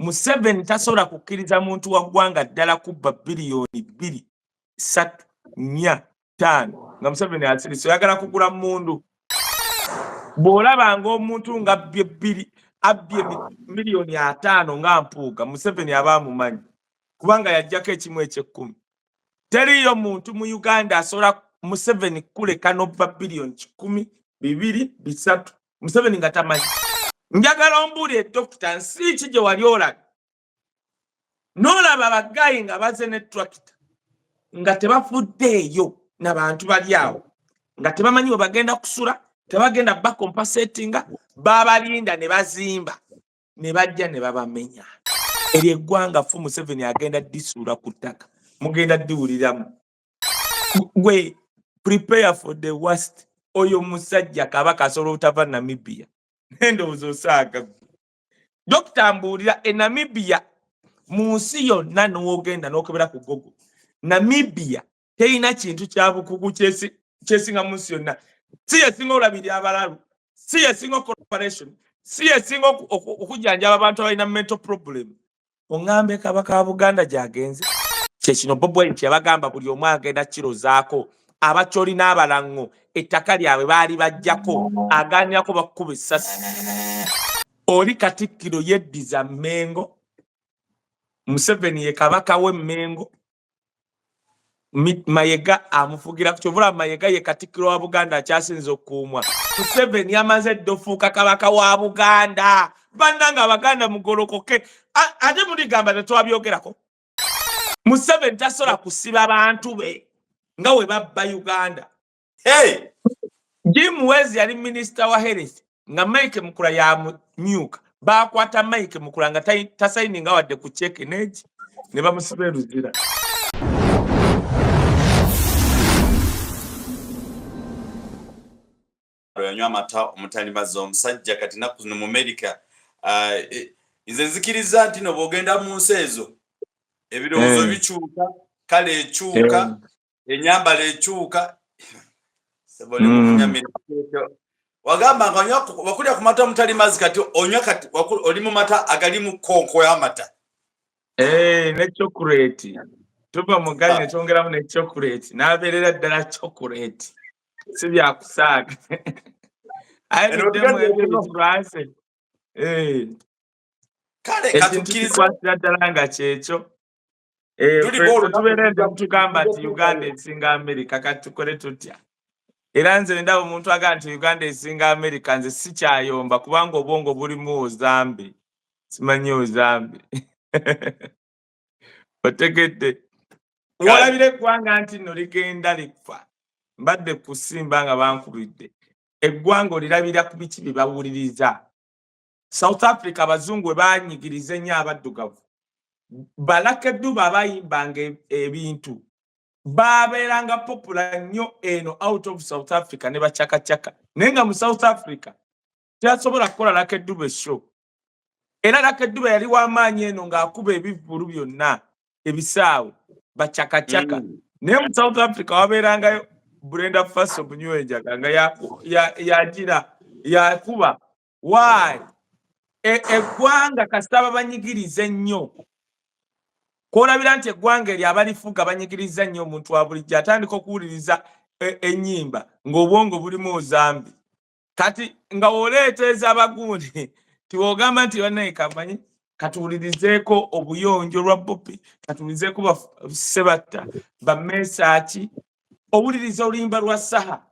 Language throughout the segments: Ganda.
Museveni tasobola kukkiriza muntu wa ggwanga ddala kubba biliyoni 2, 3, 4, 5 nga Museveni asirise oyagala kugula mundu. Bw'olabanga omuntu nga abbye miliyoni 5 nga mpuuga, Museveni aba amumanyi kubanga yajjako ekimu eky'ekkumi. Teriyo muntu mu Uganda asobola Museveni kuleka n'obba biliyoni 1, 2, 3 Museveni nga tamanyi. Njagala ombuulire Dokita nsi ki gye wali olaga n'olaba abagayi nga baze ne tractor nga tebafuddeeyo n'abantu bali awo nga tebamanyi we bagenda kusula, tebagenda bakompensatinga, babalinda ne bazimba ne bajja ne babamenya. Eryo eggwanga fu Museveni agenda ddisuula ku ttaka, mugenda ddiwuliramu. Gwe prepare for the worst. Oyo musajja Kabaka asobola obutava Namibia. Endowooza osaaga. Dokita mbuulira Namibia mu nsi yonna n'ogenda n'okebera ku Google. Namibia terina kintu kya bukugu kyesinga mu nsi yonna. Si yesinga olabirira abalalu, si yesinga corporation, si yesinga okujjanjaba abantu abalina mental problem. Ongambe Kabaka wa Buganda gy'agenze. Kyekino Bobi Wine yabagamba buli omu agenda kirozaako. Abacholi n'abalango ettaka lyabwe baali bajjako agaanirako bakuba essasi. Oli Katikkiro yeddiza Mmengo, Museveni ye Kabaka we Mmengo, Mayiga amufugira ku kyovula. Mayiga ye Katikkiro wa Buganda akyasinza okuumwa. Museveni amaze dde ofuuka Kabaka wa Buganda. Bannanga Abaganda mugolokoke. Ate muligamba tetwabyogerako. Museveni tasobola kusiba bantu be nga we babba Uganda. Hey! Jim Wezi yali minister wa health nga Mike Mukula ya myuka. Bakwata Mike Mukula nga tasaininga wadde ku check neji ne bamusiba eruzira. Yanywa amata omutali mazzi omusajja kati naku zino mu America. Nze nzikiriza nti no bw'ogenda mu nsi ezo ebirowoozo bikyuka, kale ekyuka, enyambala ekyuka. Sebole kunyamira wagamba nga wakulya ku mata omutali mazzi kati onywa kati oli mu mata agali mu konko y'amata. Ne chocolate. Tuba mugali ne twongeramu ne chocolate. N'abeerera ddala chocolate. Si byakusaaga. Aye biddemu ebirase. Kale katukkiriza ddala nga kyekyo. Tubeerera tugamba nti Uganda esinga America kati tukole tutya. Era nze ndaba omuntu agamba nti Uganda esinga America nze sikyayomba kubanga obwongo bulimu ozambi. Simanyi ozambi. Otegedde. Walabire eggwanga nti nno ligenda lifa. Mbadde kusimba nga bankubidde. Eggwanga olirabira ku biki bye bawuliriza. South Africa abazungu we baanyigiriza ennyo abaddugavu. Balakeddu babayimbanga ebintu. Babeeranga popular nnyo eno out of South Africa ne bacakacaka. Naye nga mu South Africa teyasobola kukola Lakedduba show. Era Lakedduba yali w'amaanyi eno ng'akuba ebivvulu byonna ebisaawe bacakacaka. Naye mu South Africa wabeerangayo Brenda Fassie Munywejaga nga yagira yakuba. Why? Eggwanga kasita banyigiriza ennyo. Kolabira nti eggwanga eryo abalifuga banyigiriza nnyo omuntu wa bulijjo atandika okuwuliriza ennyimba ng'obwongo bulimu ozambi. Kati nga oleeteeza abagundi tiwogamba nti bannaye kamanyi katuwulirizeeko obuyonjo lwa Bobby, katuwulirizeeko Sebatta, Bamesaaki, owuliriza oluyimba lwa Saha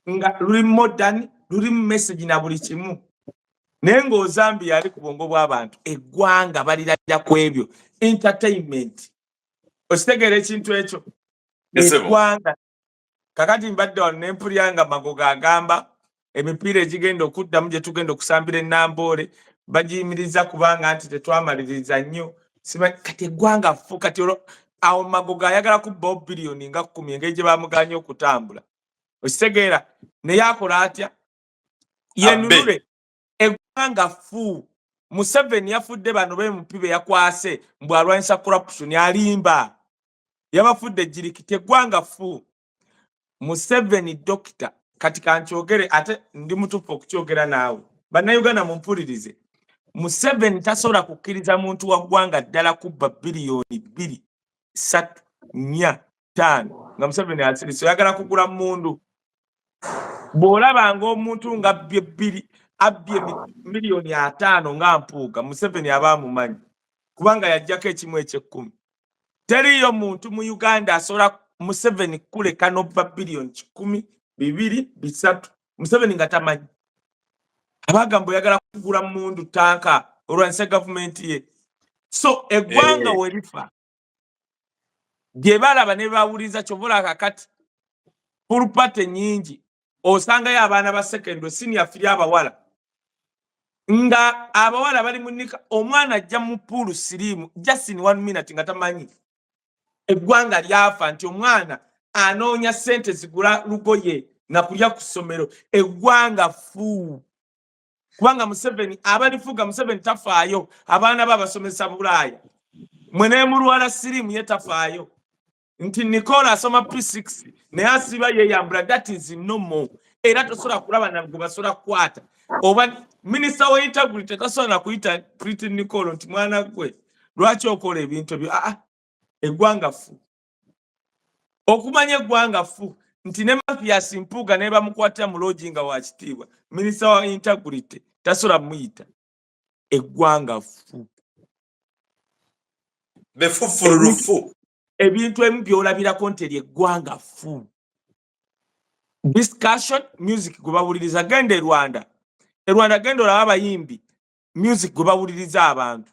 nga luli modern, lulimu message na buli kimu. Naye ng'ozambi yali ku bwongo bw'abantu eggwanga balirajja ku ebyo entertainment. Okitegeera ekintu ekyo eggwanga kakati mbadde wano ne mpulira nga Magoga agamba emipiira egigenda okuddamu gye tugenda okusambira ennamboole bagiyimiriza kubanga nti tetwamaliriza nnyo. Kati eggwanga fu kati awo Magoga ayagala kubbawo biliyoni nga 10 engeri gye bamuganye okutambula. Okitegeera naye akola atya? Yenunule eggwanga fu. Museveni yafudde bano bemupi be yakwase mbw alwanyisa corruption alimba. Yabafudde jirikiti eggwanga fu. Museveni Dokita kati kankyogere ate ndi mutufu okukyogera naawe. Bannayuganda mumpulirize. Museveni tasobola kukkiriza muntu wa ggwanga ddala kubba biliyoni 2, 3, 4, 5 nga Museveni asirise oyagala kugula mundu. Bw'olabanga omuntu nga abbye miliyoni 5 nga mpuuga, Museveni aba amumanyi kubanga yajjako ekimu eky'ekkumi. Teriyo muntu mu Uganda asobola Museveni kuleka n'obba biliyoni 1, 2, 3 Museveni nga tamanyi. Abagamba oyagala kugula mundu tanka olwanisa gavumenti ye. So eggwanga werifa gye balaba ne bawuliza kyobola kakati pulpate nyingi osangayo abaana ba secondary senior firi abawala nga abawala bali munika omwana ajja mu pulu sirimu just in 1 minute nga tamanyi. Eggwanga lyafa nti omwana anoonya sente zigula lugoye na kulya ku ssomero. Eggwanga fu kubanga Museveni abalifuga Museveni tafaayo abaana babasomesa Bulaaya. Mwene mulwala sirimu ye tafaayo nti Nicola asoma P6 naye asiba yeyambula. That is normal. Era tosobola kulaba nabwe basobola kukwata oba minisita wa integrity tasobola kuyita Pretty Nicola nti mwana gwe lwaki okola ebintu ebyo. Eggwanga fu. Okumanya eggwanga fu nti ne Mathias Mpuuga ne bamukwatira mu loogi nga wa kitiibwa, minisita wa integrity tasobola muyita. Eggwanga fu. Befufulufu. Ebintu ebimu byolabirako nti eggwanga fu. Discussion music gwe bawuliriza. Genda e Rwanda. Genda olaba abayimbi music gwe bawuliriza abantu.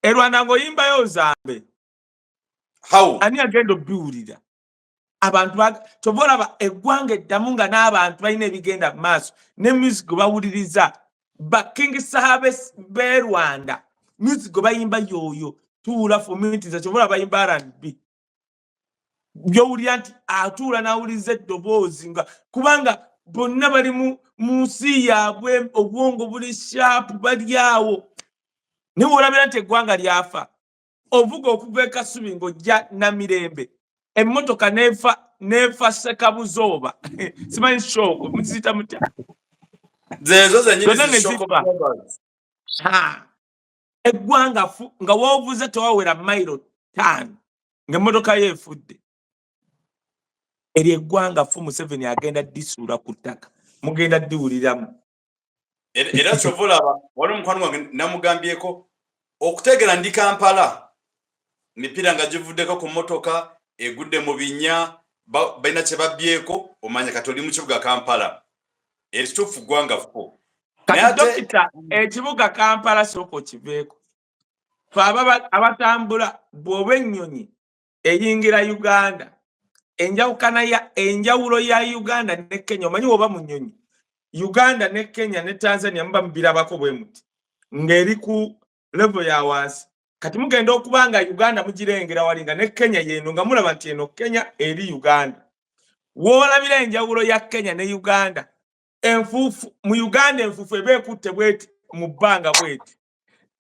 E Rwanda ng'oyimbayo zambe. How? Ani agenda obiwulira? Abantu kyova olaba eggwanga eddamu nga n'abantu balina ebigenda mu maaso ne music gwe bawuliriza. Ba King Sahabe b'e Rwanda music gwe bayimba yoyo tuula fomitiza. Kyova olaba bayimba R&B byowulira nti atuula n'awuliriza eddoboozi nga kubanga bonna bali mu nsi yaabwe, obwongo buli sharp bali awo. Ne bw'olabira nti eggwanga lyafa ovuga okuva e Kasubi ng'ojja Namirembe emmotoka neefa Sekabuzooba simanyi shoko muziyita mutya zezo zenyini zishoko. Eggwanga fu nga woovuze tewawera mayiro 5 ng'emmotoka ye efudde. Eri eggwanga fu Museveni agenda ddisuula ku ttaka mugenda ddiwuliramu. Era kyova olaba wali omukwano gwange namugambyeko okutegeera ndi Kampala emipiira nga givuddeko ku mmotoka egudde mu binnya balina kye babbyeko omanya kati oli mu kibuga Kampala. Ekituufu ggwanga fu. Kati dokita ekibuga Kampala sooka okiveeko. Fe abatambula bw'oba ennyonyi eyingira Uganda enjawulo ya Uganda ne Kenya omanyi oba mu nnyonyi Uganda ne Kenya ne Tanzania muba mubirabako bwe muti ng'eri ku level ya wansi. Kati mugenda okuba nga Uganda mugirengera walinga ne Kenya yeno nga mulaba nti eno Kenya eri Uganda. Woolabira enjawulo ya Kenya ne Uganda enfuufu mu Uganda enfuufu eba ekutte bweti mu bbanga bweti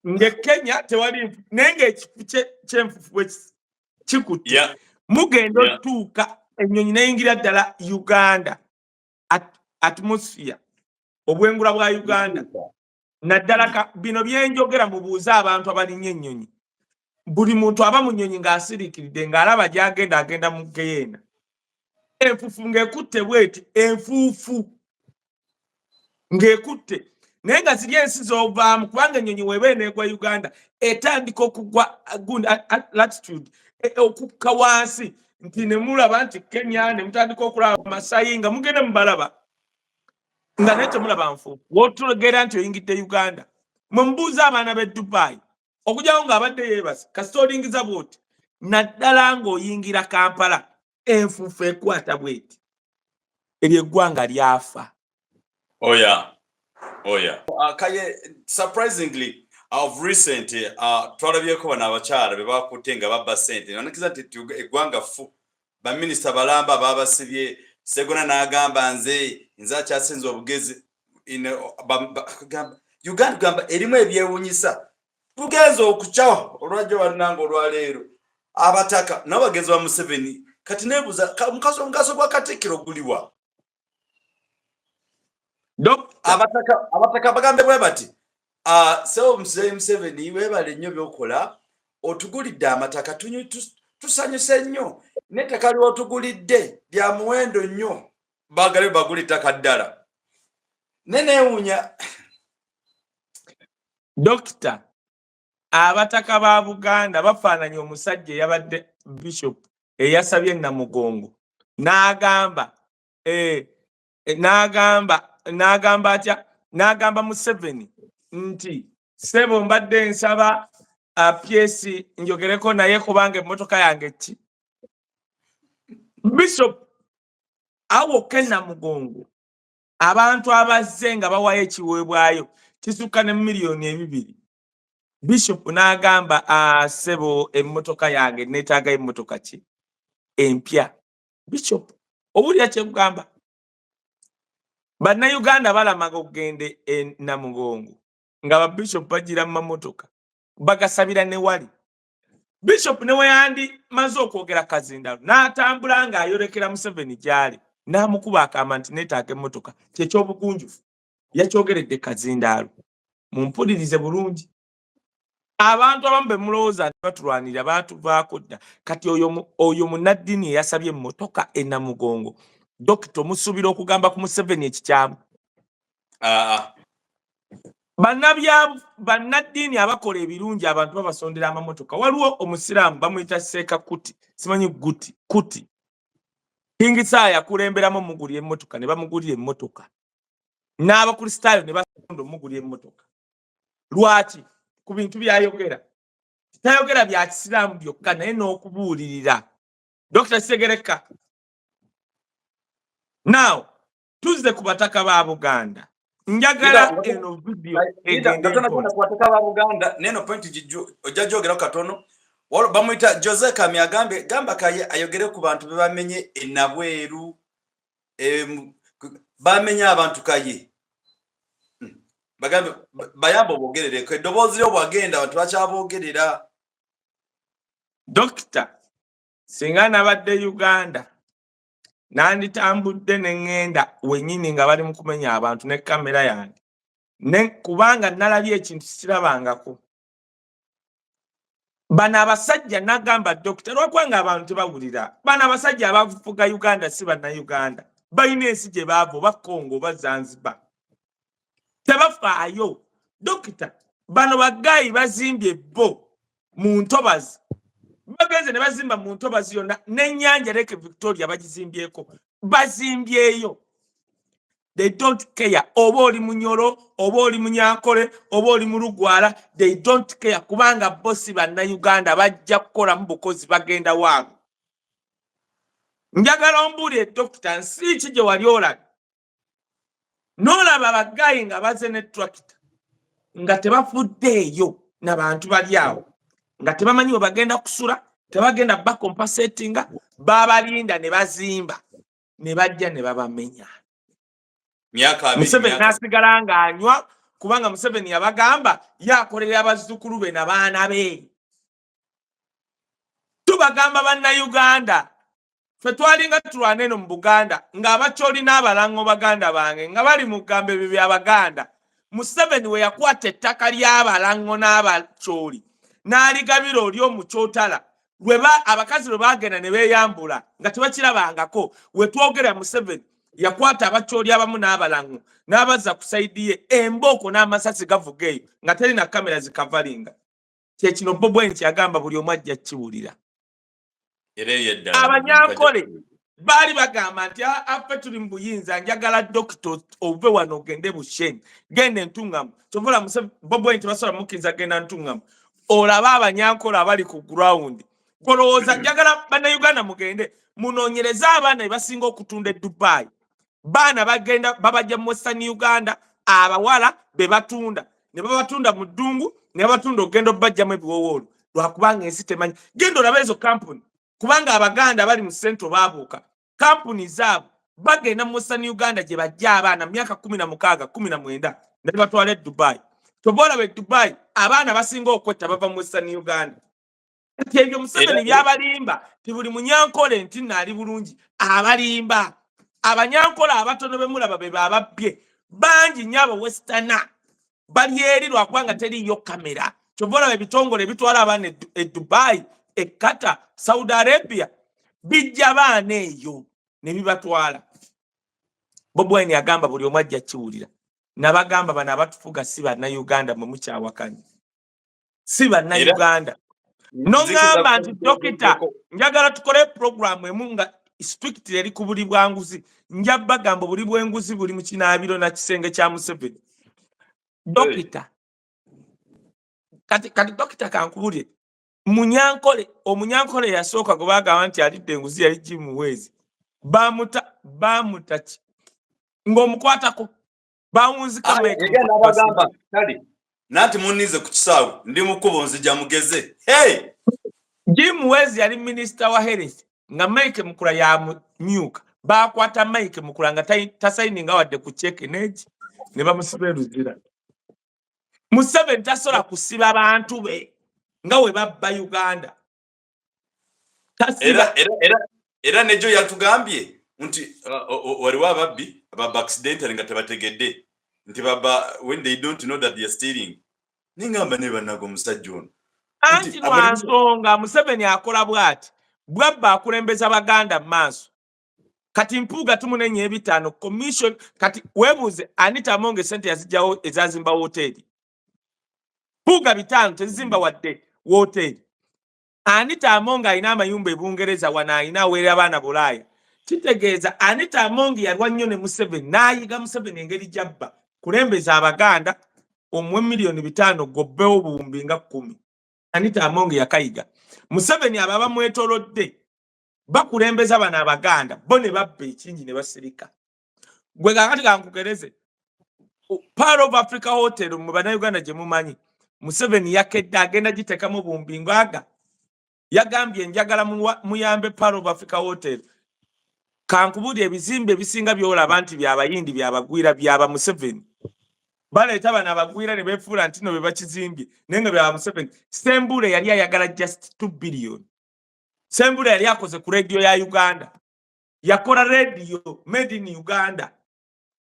nge Kenya tewali naye ng'ekifu ky'enfuufu bwe kikutte mugenda otuuka ennyonyi neyingira ddala Uganda atmosphere obwengula bwa Uganda naddala bino byenjogera mubuuza abantu abalinnye ennyonyi. Buli muntu aba mu nnyonyi ng'asiriikiridde ng'alaba gy'agenda agenda mu Geyeena. Enfuufu ng'ekutte bweti enfuufu ng'ekutte naye nga ziri ensi z'ovaamu kubanga ennyonyi weeba eneegwa Uganda etandika okugwa latitude okukka wansi nti ne mulaba nti Kenya ne mutandika okulaba Masai nga mugende mubalaba nga naye temulaba nfuufu. W'otulegera nti oyingidde Uganda mwe mubuuza abaana b'e Dubai okugyawo ng'abadde yeebase kasita olingiza bw'oti naddala ng'oyingira Kampala enfuufu ekwata bw'eti. Eryo eggwanga lyafa. Oya. Kaye surprisingly of recent twalabyeko bano abakyala be bakutte nga babba ssente nanakiza nti eggwanga fu baminisita balamba babasibye Segona n'agamba nze akyasinza obugezi Uganda gamba erimu ebyewunyisa tugenza okukyawa olwajjo balinanga olwaleero abataka nabo bagenzi ba Museveni kati nebuuza omugaso gwa Katikkiro guliwa. Abataka bagambe bwe bati So Mzee Museveni webale nnyo byokola otugulidde amataka tusanyuse nnyo n'ettaka ly'otugulidde lya muwendo nnyo baagale bagula ettaka ddala neneewuunya Dokita abataka ba Buganda bafaananya omusajja eyabadde Bishop eyasabye Namugongo n'agamba atya n'agamba Museveni nti sebo mbadde nsaba PS njogereko naye kubanga emmotoka yange ki Bishop awoke Namugongo abantu abazze nga bawayo ekiweebwayo kisukka ne miliyoni 2 Bishop n'agamba sebo emmotoka yange neetaaga emmotoka ki empya Bishop owulira kyekugamba bannayuganda balamaga okugende Namugongo nga babishop bagira mu mamotoka bagasabira ne wali Bishop ne weyandi maze okwogera Kazindalo n'atambula ng'ayolekera Museveni gyali n'amukuba akamba nti neetaaga emmotoka kyekyobugunjufu yakyogeredde Kazindalo mumpulirize bulungi abantu abamu be mulowooza nti batulwanira baatuvaako dda kati oyo munnaddiini eyasabye emmotoka e Namugongo Dokita omusuubira okugamba ku Museveni ekikyamu bannaddiini abakola ebirungi abantu babasondera amamotoka waliwo omusiraamu bamuyita Seeka Kuti simanyi Kuti Kingisaaya yakulemberamu omugulira emmotoka ne bamugulira emmotoka n'abakristaayo ne basonda omugulira emmotoka lwaki ku bintu byayogera tayogera bya kisiraamu byokka naye n'okubuulirira Dokita Segereka now tuzze ku bataka ba Buganda njagala eno video egende kubataka ba Buganda neno point ojjajogera katono walo bamuyita Jose Kamya gamba kaye ayogere ku bantu be bamenye enabweru bamenye abantu kaye bagambe bayambo bogerere ko eddoboozi lyo bwagenda abantu bakyabogerera Dokita singa nabadde Uganda nanditambudde neŋŋenda wenyini nga bali mu kumenya abantu ne kamera yange kubanga nalabye ekintu kirabangako bano abasajja nagamba Dokita lwakubanga abantu tebawulira bano abasajja abavuga Uganda si bannayuganda balina ensi gye baava oba Congo oba Zanzibar tebafaayo Dokita bano bagayi bazimbye bo mu ntobazi bagenze ne bazimba mu ntobazi yonna n'ennyanja Lake Victoria bagizimbyeko bazimbyeyo they don't care oba oli Munyoro oba oli Munyankole oba oli Mulugwala they don't care kubanga bosi bannayuganda bajja kukola mu bukozi bagenda waago njagala ombuulire Dokita nsi ki gye wali olabye n'olaba abagayi nga baze ne tractor nga tebafuddeeyo n'abantu bali awo nga tebamanyi we bagenda kusula tebagenda bakompensatinga babalinda ne bazimba ne bajja ne babamenya Museveni n'asigala ng'anywa kubanga Museveni yabagamba yakolera abazzukulu be n'abaana be tubagamba bannayuganda ffe twalinga tulwana eno mu Buganda ng'abakyoli n'abalango baganda bange nga bali mu kugamba ebyo by'Abaganda Museveni we yakwata ettaka ly'abalango n'abakyoli n'aligabira oli omukyotala abakazi lwe bagenda ne beeyambula nga tebakirabangako we twogera Museveni yakwata abakyoli abamu n'abalango n'abazza ku sayidi ye embooko n'amasasi gavuga eyo nga terina kamera zikavalinga kyekino Bobi Wine yagamba buli omu ajja kiwulira Abanyankole baali bagamba nti affe tuli mu buyinza njagala Dokita ove wano ogende Bushenyi genda Ntungamu kyovola Bobi Wine tebasobola mukkiriza genda Ntungamu olaba Abanyankole abali ku ground golowooza njagala bannayuganda mugende munoonyereze abaana be basinga okutunda e Dubai baana bagenda babajja mu Western Uganda abawala be batunda ne babatunda mu ddungu ne babatunda ogenda obajjamu ebiwowoolo lwakubanga ensi temanyi genda olaba ezo kampuni kubanga Abaganda bali mu Central baabuuka kampuni zaabo bagenda mu Western Uganda gye bajja abaana myaka 16 19 ne batwala e Dubai tobola be Dubai abaana basinga okwetta bava mu Western Uganda kati ebyo Museveni byabalimba ti buli Munyankole nti naali bulungi abalimba Abanyankole abatono be mulaba be bababbye bangi nnyo abo Westerner bali eri lwakubanga teriyo kamera kyovola ebitongole bitwala abaana e Dubai e Qatar Saudi Arabia bijja baana eyo ne bibatwala. Bobi Wine yagamba buli omu ajja kiwulira nabagamba bano abatufuga si bannayuganda mwe mukyawakanye si bannayuganda. Nongamba nti dokita njagala tukole program emu nga strictly eri ku buli bwanguzi nja bagamba buli bwenguzi buli mu kinaabiro na kisenge kya Museveni. Dokita kati dokita kankubulire omunyankole yasooka gwe bagamba nti alidde enguzi yali Jimuwezi bamuta ng'omukwatako bawunzika bagamba kale nati munize ku kisaawe ndi mukubo nzija mugeze. Hey! Jimuwezi yali minister wa health nga Mike Mukula ya myuka bakwata Mike Mukula nga tasaininga wadde ku check neji ne bamusibe ruzira. Museveni tasola kusiba abantu be nga we babba Uganda. Era nejo yatugambye nti waliwo ababbi ababa accidental nga tebategedde nti baba when they don't know that they are stealing. Ningamba ne banago musajja ono. Anti lwansonga Museveni akola bwati bwabba akulembeza baganda maaso. Kati Mpuuga tumunenye ebitaano commission kati webuze Anita Amonge sente yazijjawo ezazimba hoteli. Mpuuga bitaano tezimba wadde hoteli. Anita Amonge alina amayumba ebungereza wana alina aweera abaana Bulaaya. Kitegeeza Anita Amonge yalwa nnyo ne Museveni n'ayiga Museveni engeri gyabba kulembeza abaganda omwe milioni 5 gobbewo buwumbi nga 10. Anita Amonge yakayiga. Museveni ababa mwetolodde bakulembeza bana abaganda bo ne babba ekingi ne basirika. Gwe kakati kankugereze Pearl of Africa Hotel mu bannayuganda gye mumanyi Museveni yakedde agenda gitekamu buwumbi ngaga yagambye njagala muyambe Pearl of Africa Hotel. Kankubuli ebizimbe bisinga byolaba nti byabayindi byabagwira byaba Museveni. Baleeta bana abagwira ne befuula nti no be bakizimbye nenga byaba Museveni. Sembule yali ayagala just 2 billion. Sembule yali akoze ku radio ya Uganda. Yakola radio made in Uganda.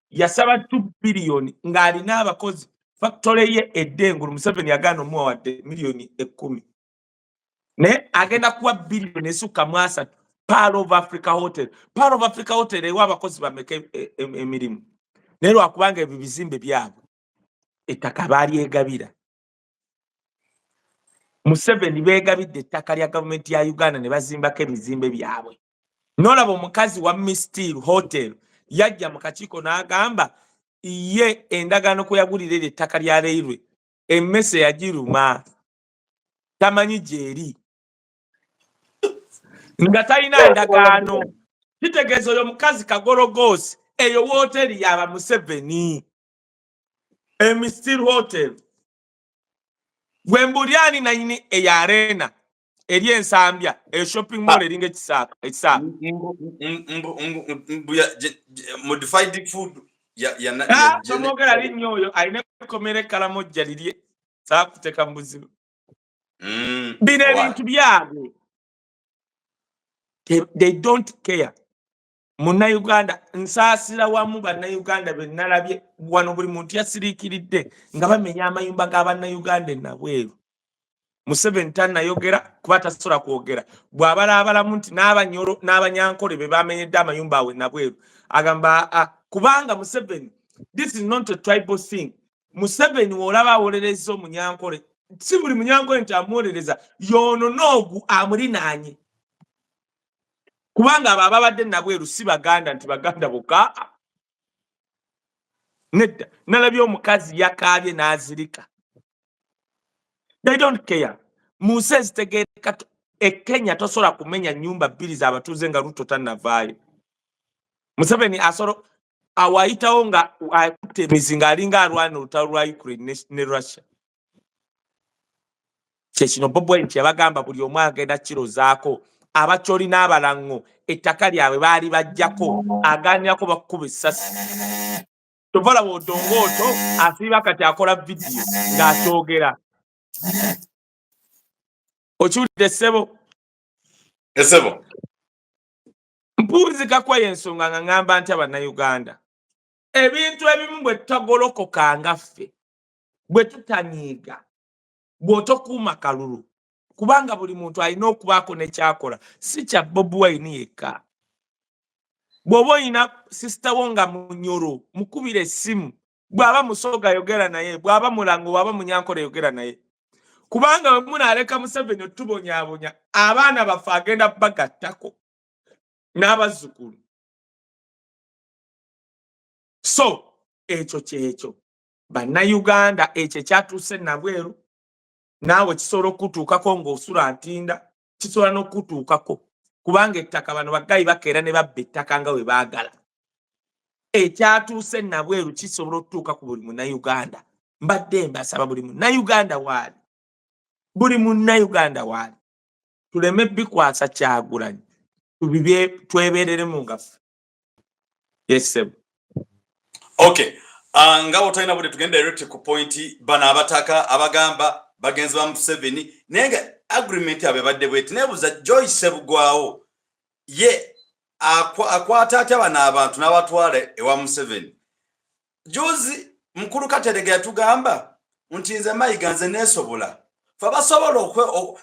Yasaba 2 billion ng'alina abakozi factory ye eddengulu Museveni yagana omuwa wadde milioni 10. Ne agenda kuwa billion esukka mu 3. Pearl of Africa Hotel. Pearl of Africa Hotel ewa abakozi bameke emirimu. Ne lwakubanga ebyo bizimbe byabwe ettaka baali egabira. Museveni beegabidde ettaka lya gavumenti ya Uganda ne bazimbako ebizimbe byabwe. Nolaba omukazi wa Mistil Hotel yajja mu kakiiko n'agamba ye endagaano kwe yagulira ettaka lya Railway emmese yagiruma tamanyi gyeri nga talina endagaano. Kitegeeza oyo mukazi kagologosi eyo hoteli yaba Museveni. Mistil Hotel Gwembulyani na yini eya Arena eri ensambya e shopping mall eringa ekisaka modified food tomogera linyo oyo alina komere Karamoja lirye saakuteka mbuzibu. Bino ebintu byabwe they don't care. Munnayuganda nsaasira wamu bannayuganda be nalabye wano buli muntu yasiriikiridde nga bamenya amayumba g'abannayuganda enabweru. Museveni tannayogera kuba tasobola kwogera. Bw'abalaabalamu nti n'abanyoro n'abanyankole be bamenyedde amayumba awe nabweru agamba kubanga Museveni this is not a tribal thing. Museveni w'olaba awolereza omunyankole si buli munyankole nti amuwolereza y'ono n'ogu amulinaanye. Kubanga abo ababadde nabweru si baganda nti baganda bokka. Nedda nalabye omukazi yakaabye n'azirika. They don't care. Muse zitegeereka Kenya tosobola kumenya nyumba 2 z'abatuuze nga Ruto tannavaayo. Museveni asolo awayitawo nga akutte emizinga alinga alwana olutalo lwa Ukraine ne Russia. Kyekino Bobi Wine kyabagamba buli omu agenda kirozaako. Abacholi n'abalango ettaka lyabwe baali bajjako aganirako bakuba essasi. Tovala wodongooto asiiba kati akola vidiyo ng'akyogera. Okiwulidde ssebo? Essebo. Mpuuzika kwa y'ensonga nga ngamba nti abannayuganda ebintu ebimu bwe tutagolokoka nga ffe bwe tutanyiiga bw'otokuuma kalulu kubanga buli muntu alina okubaako nekyakola si kya Bobi Wine yekka. Bw'oba olina sisita wo nga munyoro mukubira essimu, bw'aba Musoga yogera naye, bw'aba Mulango, bw'aba Munyankole yogera naye. Kubanga bwe munaaleka Museveni otubonyaabonya, abaana baffe agenda bagattako n'abazzukulu. So ekyo kyekyo bannayuganda, ekyo kyatuuse nabweru, naawe kisobola okutuukako ng'osula ntinda, kisobola n'okutuukako kubanga ettaka bano baggayi bakeera ne babba ettaka nga bwe baagala. Ekyatuuse nabweru kisobola okutuuka ku buli munnayuganda. Mbadde mbasaba buli munnayuganda waali, buli munnayuganda waali, tuleme bikwasa Kyagulanyi, twebeereremu nga ffe. Yes, sir. Okay. Nga otayina buli tugenda direct ku point bana abataka abagamba bagenzi ba Museveni nenga agreement abe badde bweti nebuza Joyce Sebugwawo ye akwata atya bana abantu n'abatwale ewa Museveni. Juzi mukuru Katerege yatugamba ntinze mayiganze nesobola fa basobola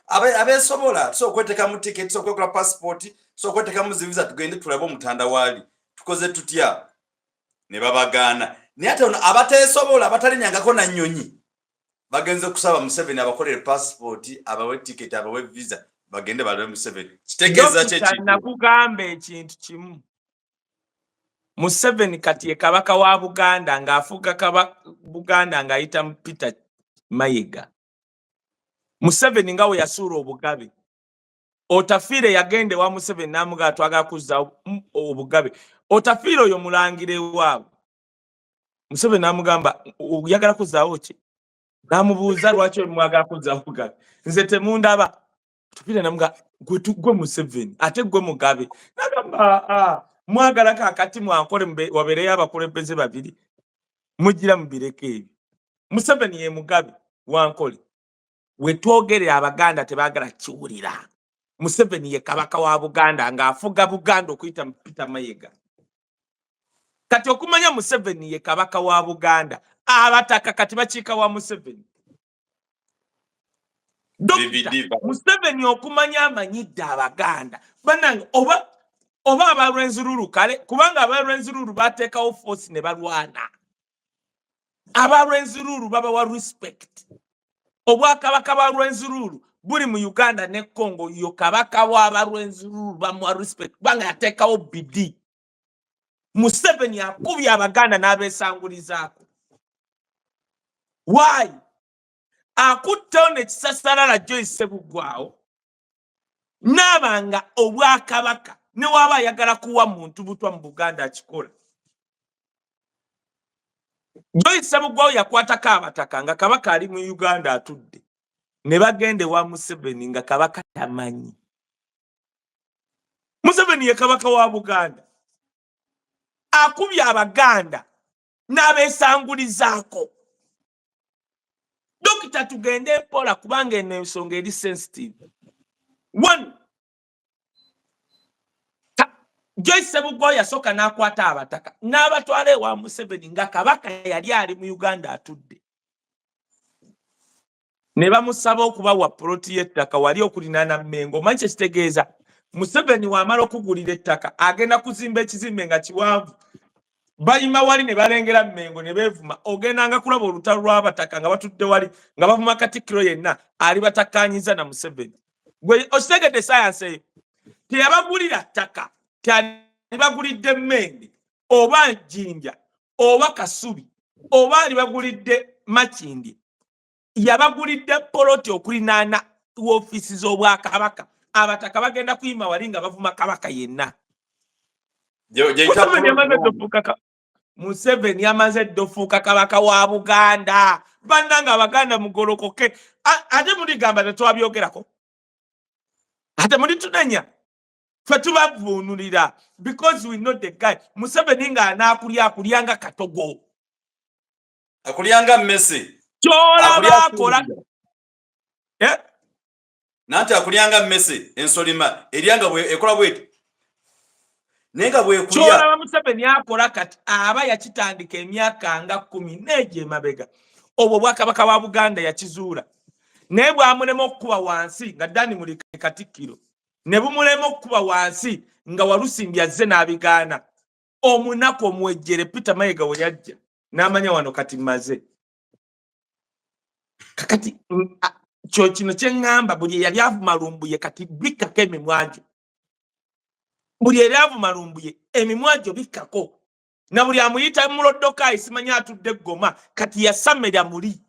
abesobola so kweteka mu ticket so kwekula passport so kweteka mu visa tugende tulabo mutanda wali tukoze tutya ne babagana ni ate abatesobola abatalinyangako na nnyonyi bagenze kusaba Museveni abakolere passport abawe ticket abawe visa bagende balabe Museveni. Kitegeza kye nakugamba ekintu kimu. Museveni kati ye kabaka wa Buganda ng'afuga Buganda ng'ayita Peter Mayiga. Museveni nga we yasuula obugabe. Otafiire yagende wa Museveni n'amugaa twagala kuzza obugabe. Otafiire oyo mulangire waabwe. Museveni n'amugamba oyagala kuzzaawo ki? N'amubuuza lwaki mwagala kuzzaawo obugabe. Nze temundaba. Otafiire n'amugaa gwe Museveni ate gwe mugabe. N'agamba mwagala kakati mwankole wabeereyo abakulembeze babiri. Mugira mubireke ebyo. Museveni ye mugabe wankole. We twogere Abaganda tebaagala kiwulira. Museveni ye kabaka wa Buganda ng'afuga Buganda okuyita Peter Mayiga. Kati okumanya Museveni ye kabaka wa Buganda, abataka kati bakiika wa Museveni. Museveni okumanya amanyidde Abaganda. Bannange oba abalwenzululu kale kubanga abalwenzululu bateekawo force ne balwana. Abalwenzululu babawa respect. Obwakabaka ba Lwenzululu buli mu Uganda ne Congo yo kabaka wa Lwenzululu bamuwa respect banga yateekawo bidi. Museveni akubye Abaganda n'abeesangulizaako. Why? Akuttewo nekisasalala Joyce Sebugwawo n'abanga obwakabaka ne waba ayagala kuwa muntu butwa mu Buganda akikola. Joyce Sebugwawo yakwatako abataka nga kabaka ali mu Uganda atudde. Ne bagende wa Museveni nga kabaka tamanyi. Museveni ye kabaka wa Buganda. Akubye Abaganda n'abeesangulizaako. Dokita tugende mpola kubanga eno ensonga eri sensitive. One. Joyce Sebugwawo yasooka n'akwata abataka n'abatwala ewa Museveni nga kabaka yali ali mu Uganda atudde. Ne bamusaba okubawa poloti y'ettaka wali okulinaana Mmengo. Omanyi kye kitegeeza? Museveni w'amala okugulira ettaka agenda kuzimba ekizimbe nga kiwanvu. Bayima wali ne balengera Mmengo ne beevuma. Ogendanga kulaba olutalo lw'abataka nga batudde wali nga bavuma Katikkiro yenna ali batakkaanyiza na Museveni. Gwe okitegedde sayansi eyo. Teyabagulira ttaka. Bagulidde Mmende oba Jinja oba Kasubi oba bagulidde Makindi. Yabagulidde poloti okulinaana ofiisi z'Obwakabaka. Abataka bagenda kuyima wali nga bavuma kabaka yenna. Museveni yamaze ddofuuka kabaka wa Buganda. Bannanga Abaganda mugolokoke. Ate muligamba tetwabyogerako. Ate mulitunenya. Fe tubavuunulira because we know the guy. Museveni nga anaakulyanga katogo. Akulyanga mmese. Kyolaba akola. Nanti akulyanga mmese ensolima eryanga bwe ekola bweti. Nenga bwe kulya. Kyolaba Museveni akola kati aba yakitandika emyaka nga 10 n'egyo emabega. obwo Bwakabaka wa Buganda yakizuula naye bwamulema okukuba wansi nga Dani Muliika Katikkiro ne bumulema okukuba wansi nga Walusimbi azze n'abigaana omunaku omuwejjere Peter Mayiga we yajja n'amanya wano kati maze kakati kyo kino kye ŋŋamba buli yali avuma Lumbuye kati bikkako emimwagyo buli yali avuma Lumbuye emimwagyo bikkako na buli amuyita Muloddokayi simanyi atudde Goma kati yasamera muli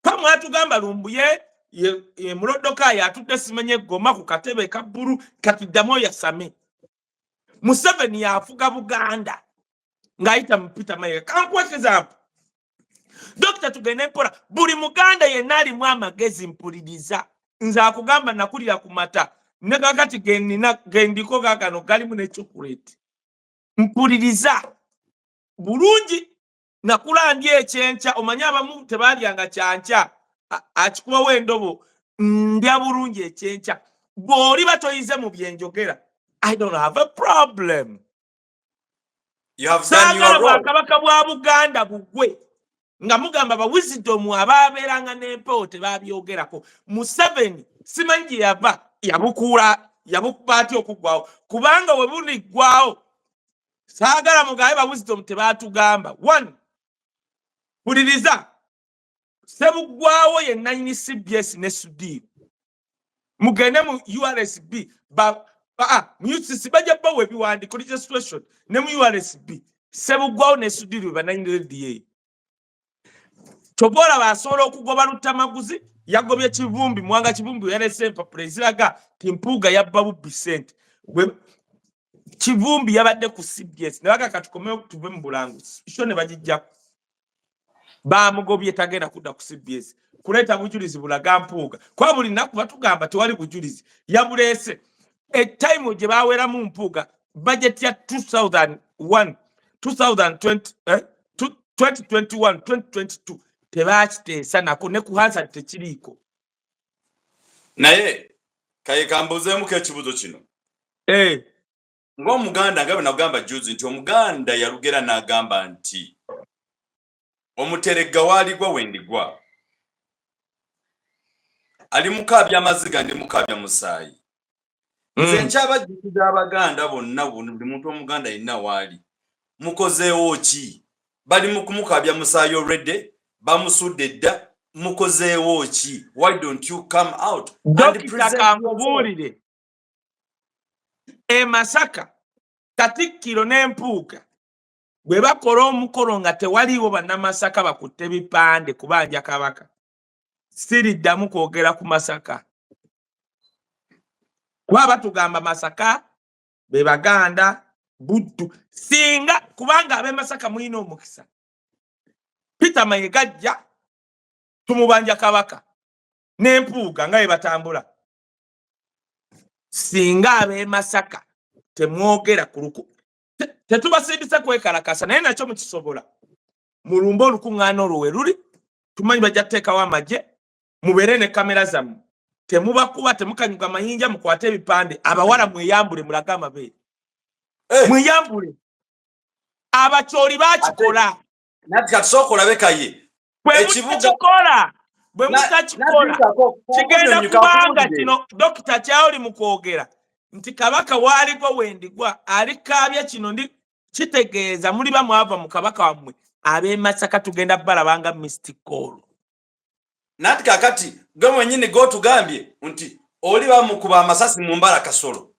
pamwe atugamba Lumbuye ye Muloddokayi atudde simanyi Goma ku katebe ka bbulu kati ddamu yasame Museveni yafuga Buganda ng'ayita mu Peter Mayiga kankwekeza Dr. tugende mpola buli Muganda yenna alimu amagezi mpuliriza nze akugamba nakulira ku mata ne kakati gendiko kakano galimu ne chocolate mpuliriza bulungi nakulandya ekyenkya omanyi abamu tebalyanga kyankya akikubawo endobo ndya bulungi ekyenkya bw'oli batoyize mu byenjogera I don't have a problem. You have done your role. Bwakabaka bwa Buganda bugwe nga mugamba ba wisdom ababeeranga n'empewo tebabyogerako Museveni simanyi yava yabukuba atya okuggwawo kubanga we buliggwawo saagala mugabe ba wisdom tebatugamba one puliriza sebuggwawo ye nanyini CBS ne Sudir mugende mu URSB mu UCC bajja bawe ebiwandiiko registration ne mu URSB sebuggwawo ne Sudir bananyini LDA Tobola basobola okugoba Lutamaguzi yagobye Kivumbi Mwanga Kivumbi yalese empapula eziraga timpuga yabba Bubbi Ssente Kivumbi yabadde ku CBS ne baka katukomeo tuve mu Bulanguzi isho ne bagijja bamugobye tagenda kudda ku CBS kuleeta bujulizi bulaga mpuuga kwa buli naku batugamba tewali bujulizi yabulese time gye bawera mu mpuuga budget ya 2021 2022 tebakiteesa nako ne kuhansa tekiriiko naye kaye kambuzeemu ekibuzo kino ng'Omuganda nga bwe nagamba juzi nti Omuganda yalugera n'agamba nti omuteregga waaligwa wendigwa ali mukaabya amaziga ndi mukaabya musaayi nze nkyabajjukiza Abaganda bonna buli muntu Omuganda yenna waali mukozeewo ki bali mu kumukaabya musaayi already bamusudde dda mukozeewo ki why don't you come out and present kamubuulire Masaka Katikkiro n'empuuga bwe bakola omukolo nga tewaliiwo bannamasaka bakutte bipande kubanja Kabaka siriddamu kwogera ku Masaka kuba batugamba Masaka be Baganda Buddu singa kubanga ab'e Masaka mulina omukisa Peter Mayiga ajja tumubanja Kabaka n'empuuga nga bwe batambula singa ab'e Masaka temwogera ku luku tetubasindise kwekalakasa naye nakyo mukisobola mulumba olukuŋŋaana olwo we luli tumanyi bajja kuteekawo amagye mubeere ne kamera zammwe temubakuba temukanyuga mayinja mukwate ebipande abawala mweyambule mulage amabeere mweyambule abakyoli bakikola nati katusooka olabe kaye ekibuga bwe mutakikola kigenda kubanga kino Dokita Kyawuli mu kwogera nti Kabaka waaligwa wendigwa alikaabya kino ndi kitegeeza muli bamwava mu Kabaka wammwe ab'e Masaka tugenda balabanga mystical nati kakati gwe mwennyini g'otugambye nti oli bamukuba amasasi mu mbala Kasolo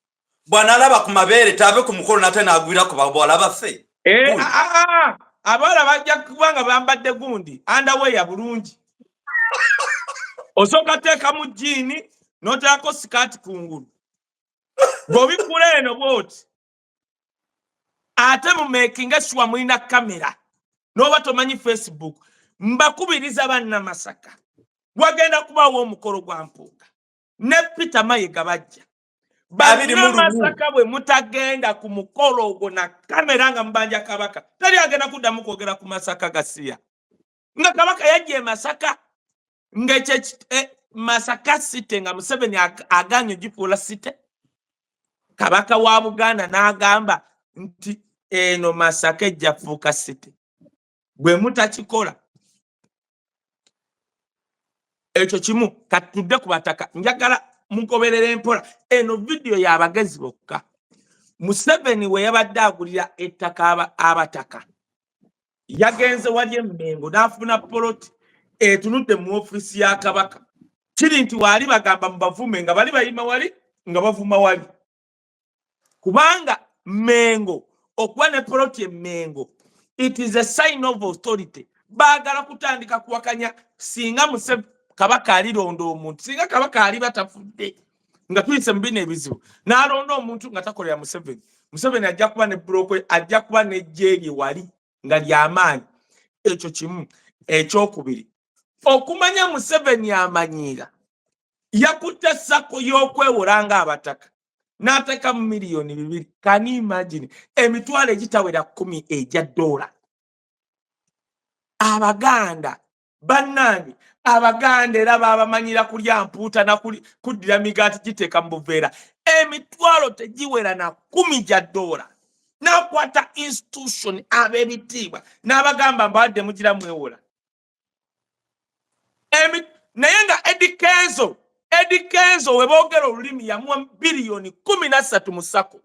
bw'anaalaba ku mabeere taabe ku mukolo nate n'agwira ku bawala baffe abawala bajja kubanga bambadde gundi andaweya bulungi osooka teekamu jjiini n'oteekako sikaati kungulu bw'obikula eno bw'oti ate mu makinga sure mulina kamera n'oba tomanyi Facebook mbakubiriza bannamasaka wagenda kubaawo omukolo gwa mpuuga ne Peter Mayiga bajja bannamasaka bwe mutagenda ku mukolo ogwo na kamera nga mubanja Kabaka teri agenda kuddamu kwogera ku Masaka gasiya nga Kabaka yajja e Masaka ng'ekyo Masaka site nga Museveni aganye gifuula site Kabaka wa Buganda n'agamba nti eno Masaka ejja fuuka site bwe mutakikola ekyo kimu katudde ku bataka njagala mugoberera empola eno video y'abagezi bokka Museveni we yabadde agulira ettaka abataka yagenze wali Emmengo n'afuna poloti etunudde mu ofisi ya Kabaka kiri nti wali bagamba mubavume nga bali bayima wali nga bavuma wali kubanga Mmengo okuba ne poloti Emmengo it is a sign of authority baagala kutandika kuwakanya singa Kabaka alirondo omuntu singa Kabaka ali batafudde nga tuyise mbine ebizibu n'alonda omuntu nga takolera Museveni ajja kuba ne broko ajja kuba ne jeri wali nga lyamaanyi ekyo kimu ekyokubiri okumanya Museveni amanyiira yakutte sako y'okweworanga abataka n'ateeka mu miliyoni 2 can you imagine emitwalo egitawera 10 ejja $. Abaganda bannange Abaganda era babamanyira kulya mpuuta na kuddira migaati giteeka mu buveera emitwalo tegiwera na 10 ja $. Nakwata institution ab'ebitiibwa n'abagamba mbadde mugira mwewola naye nga Eddie Kenzo we boogera olulimi yamuwa biliyoni 13 mu sako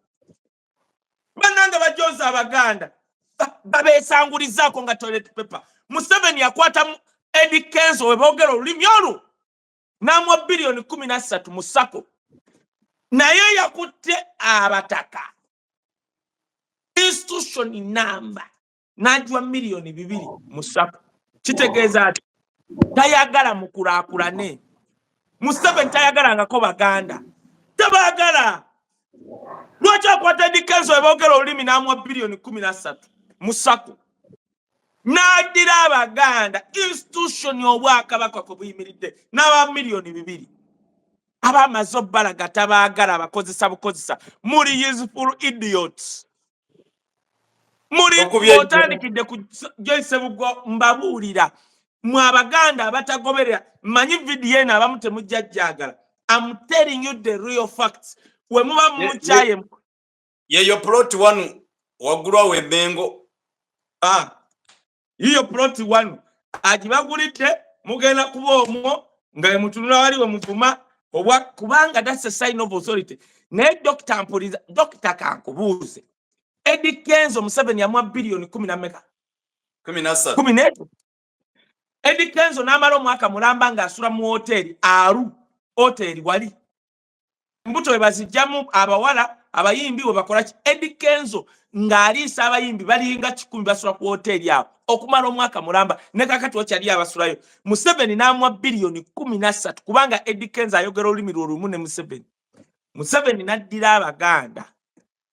bannange bajoza Abaganda babeesangulizaako nga toilet paper Museveni yakwata Eddie Kenzo we boogera olulimi olwo n'amuwa biliyoni 13 mu sako naye yakutte abataka institution number n'agiwa miliyoni 2 mu sako kitegeeza ati tayagala mukulaakulane Museveni tayagalangako Baganda tabaagala lwaki akwata Eddie Kenzo we boogera olulimi n'amuwa biliyoni 13 mu sako n'addira Abaganda institution y'Obwakabaka kwe buyimiridde n'aba miliyoni 2 abamaze obbalaga tabaagala abakozesa bukozesa muli useful idiots muri otandikidde ku Joyce Bugwa mbabuulira mwe Abaganda abatagoberera manyi video eno abamu temujjajjagala I'm telling you the real facts we muba muchaye yeyo plot 1 wagulwa Emmengo hiyo plot 1 agibagulite mugenda kuba omwo nga mutunula wali we muvuma obwa kubanga that's a sign of authority ne Dr. Mpuliza Dr. Kankubuuze Eddie Kenzo Museveni yamwa biliyoni 17 Eddie Kenzo n'amala omwaka mulamba nga asula mu hoteli hoteli wali mbuto we bazijjamu abawala abayimbi we bakola Eddie Kenzo ng'aliisa abayimbi balinga 10 basula ku hoteli awo okumala omwaka mulamba ne kakati wakyali abasulayo Museveni n'amuwa biliyoni 13 kubanga Eddie Kenzo ayogera olulimi lw'olumu ne Museveni n'addira Abaganda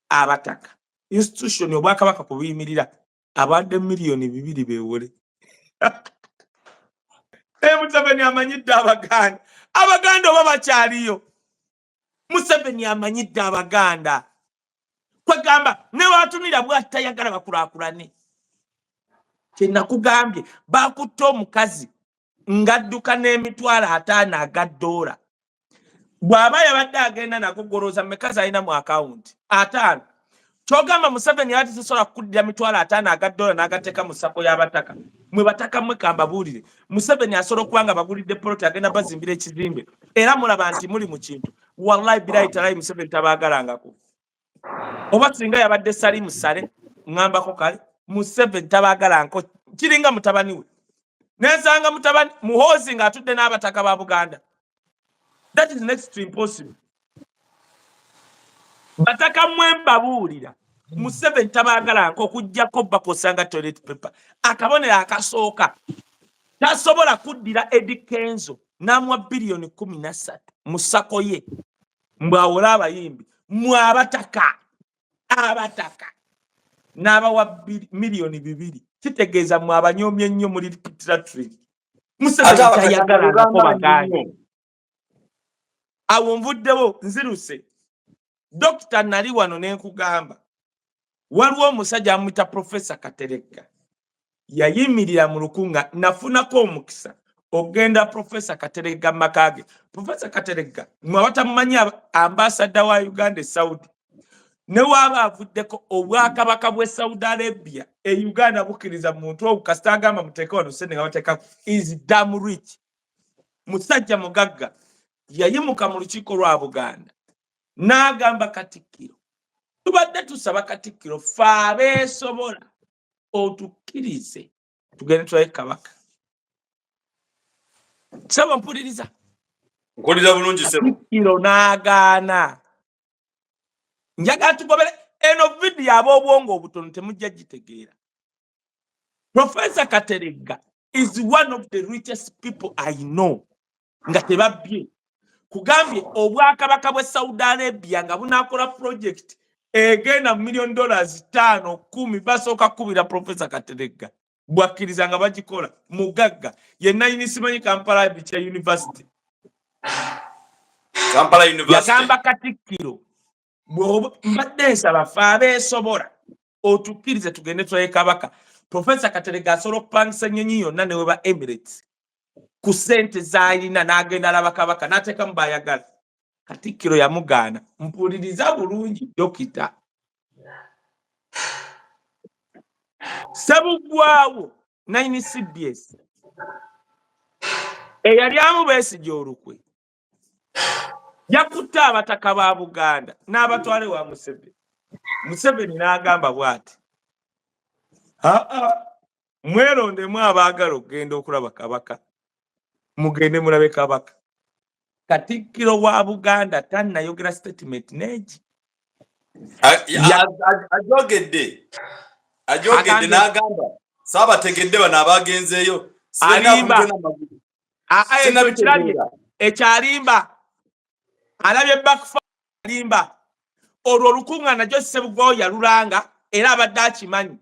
abataka institution Obwakabaka ku buyimirira abadde miliyoni 2 beewole Museveni amanyidde Abaganda oba bakyaliyo Museveni amanyidde Abaganda kwegamba ne watunira bw'atayagala bakulaakulane kye nakugambye bakutte omukazi ngadduka n'emitwalo 5 aga $. Bw'aba yabadde agenda nakugoroza mekazi alina mu account 5 kyogamba Museveni yati sisobola kuddira mitwalo 5 aga $. N'agateeka mu sako y'abataka mwe bataka mwe kambabuulire Museveni asobola okubanga bagulidde poloti agenda bazimbira ekizimbe era mulaba nti muli mu kintu wallahi bilahi talayi Museveni tabaagalangako oba singa yabadde Salimu Sale ngambako kale Museveni tabaagalangako kiringa mutabani we nensanga mutabani muhoozi ng'atudde n'abataka ba Buganda that is next to impossible bataka mwe mbabuulira Museveni tabaagalangako okujjako bakosanga toilet paper akabonera akasooka tasobola kuddira Eddie Kenzo n'amuwa biliyoni 13 mu sako ye mbwawola abayimbi mwe abataka n'abawa miliyoni 2 kitegeeza mwe abanyoomye ennyo muri literary Museveni tayagalangako Baganda awo nvuddewo nziruse Dr. nali wano nenkugamba waliwo omusajja amuyita Professor Kateregga yayimirira mu lukunga nafunako omukisa ogenda Professor Kateregga makage Professor Kateregga mwe batamumanyi ambassador wa Uganda Saudi ne waba avuddeko Obwakabaka bwe Saudi Arabia Uganda bukkiriza muntu okastagamba muteeka wano sente nga bateeka is damn rich musajja mugagga yayimuka mu lukiiko lwa Buganda n'agamba Katikkiro, tubadde tusaba Katikkiro ffe abeesobola otukkirize tugende tulabe Kabaka. Sebo mpuliriza. Nkolera bulungi sebo. Katikkiro n'agaana. Njagala tugobere eno video ab'obwongo obutono temujja gitegeera. Professor Kateregga is one of the richest people I know. Nga tebabbye. Kugambye obwakabaka bwe Saudi Arabia nga bunakola project egenda $1 million 5-10 basooka kubira Professor Kateregga. Bwakkiriza nga bagikola mugagga yenna yinisimanyi Kampala University. Kampala University. Yagamba Katikkiro mbadde nsaba ffe abeesobola otukkirize tugende tulabe Kabaka. Professor Kateregga asobola okupangisa ennyonyi yonna ne weba Emirates ku ssente z'alina n'agenda alaba Kabaka n'ateeka mu bayagala. Katikkiro yamugaana. Mpuliriza bulungi dokita. Ssebuggwawo 9 CBS eyali amubeesige olukwe yakutte abataka ba Buganda n'abatwale wa Museveni. Museveni n'agamba bw'ati, mwerondemu abaagala okugenda okulaba Kabaka, mugende mulabe Kabaka. Katikkiro wa Buganda tannayogera statement neegi. Ajogedde n'agamba saabategedde bano abagenzeeyo ekyalimba alabye backfire alimba olwo olukuŋŋaana gyo Ssebuggwawo yalulanga era abadde akimanyi.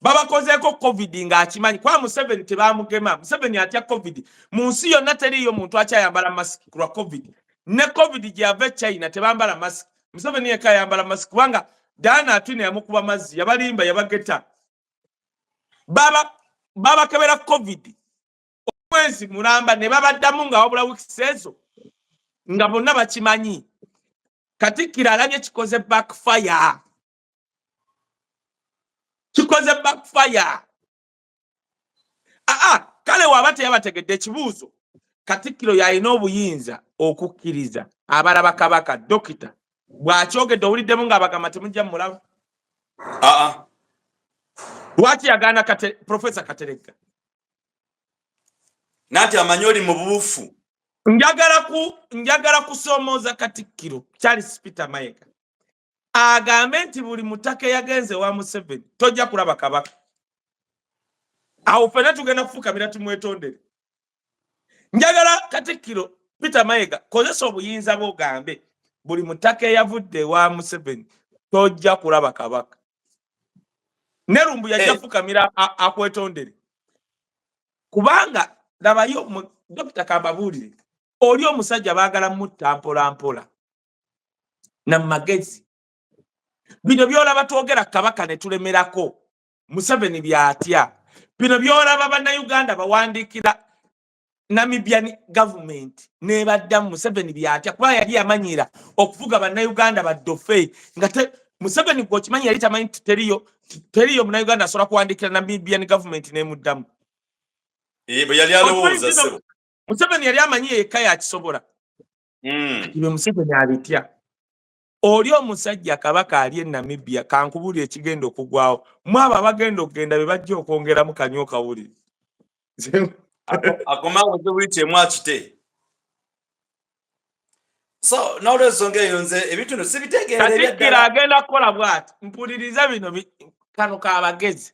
Babakozeeko COVID ng'akimanyi. Kwa Museveni tebamugema. Museveni atya COVID. Mu nsi yonna teriiyo muntu akyayambala masiki ku lwa COVID. Ne COVID gye yava e China tebambala masiki. Museveni yekka yambala masiki kubanga Dana Atwine yamukuba mazzi yabalimba yabageta. Babakebera COVID omwezi mulamba ne babaddamu nga wabula wiiki ezo nga bonna bakimanyi. Katikkiro alabye kikoze backfire. Kikoze backfire. Kale waba teyabategedde ekibuuzo. Katikkiro yalina obuyinza okukkiriza abalaba Kabaka dokita bw'akyogedde owuliddemu ng'abagamba temujja mulaba. Lwaki yagaana Professor Kateregga? Nati amanyi oli mu buufu. Njagala kusoomooza Katikkiro Charles Peter Mayiga agambe nti buli mutaka yagenze wa Museveni tojja kulaba Kabaka. Awo ffenna tugenda kufukamira tumwetondere. Njagala Katikkiro Peter Mayiga kozesa obuyinza bw'ogambe buli mutaka eyavudde wa Museveni tojja kulaba Kabaka. Nerumbu yajja kufukamira akwetondere. Kubanga labayo Dr. Kambabuulire oli omusajja baagala mutta mpola na magezi. Bino byolaba twogera Kabaka ne tulemerako Museveni byatya. Bino byolaba bannayuganda bawandiikira Namibian government ne baddamu Museveni byatya kuba yali yamanyira okuvuga bannayuganda baddofe nga Museveni gwokimanyi yali tamanyi teriyo munnayuganda asobola kuwandiikira Namibian government ne muddamu. Bwe yali alowooza sebo. Museveni yali amanyi yekka yakisobola. Ibe Museveni abitya. Oli omusajja Kabaka ali e Namibia kankubulira ekigenda okugwawo. Mwabo abagenda okugenda be bajja okwongeramu kanyo kawulire. Akomawo tewite mwakite. So n'olwensonga eyo nze ebintu sibitegeera. Katikkiro agenda kukola bw'ati. Mpuliriza bino kano k'abagezi.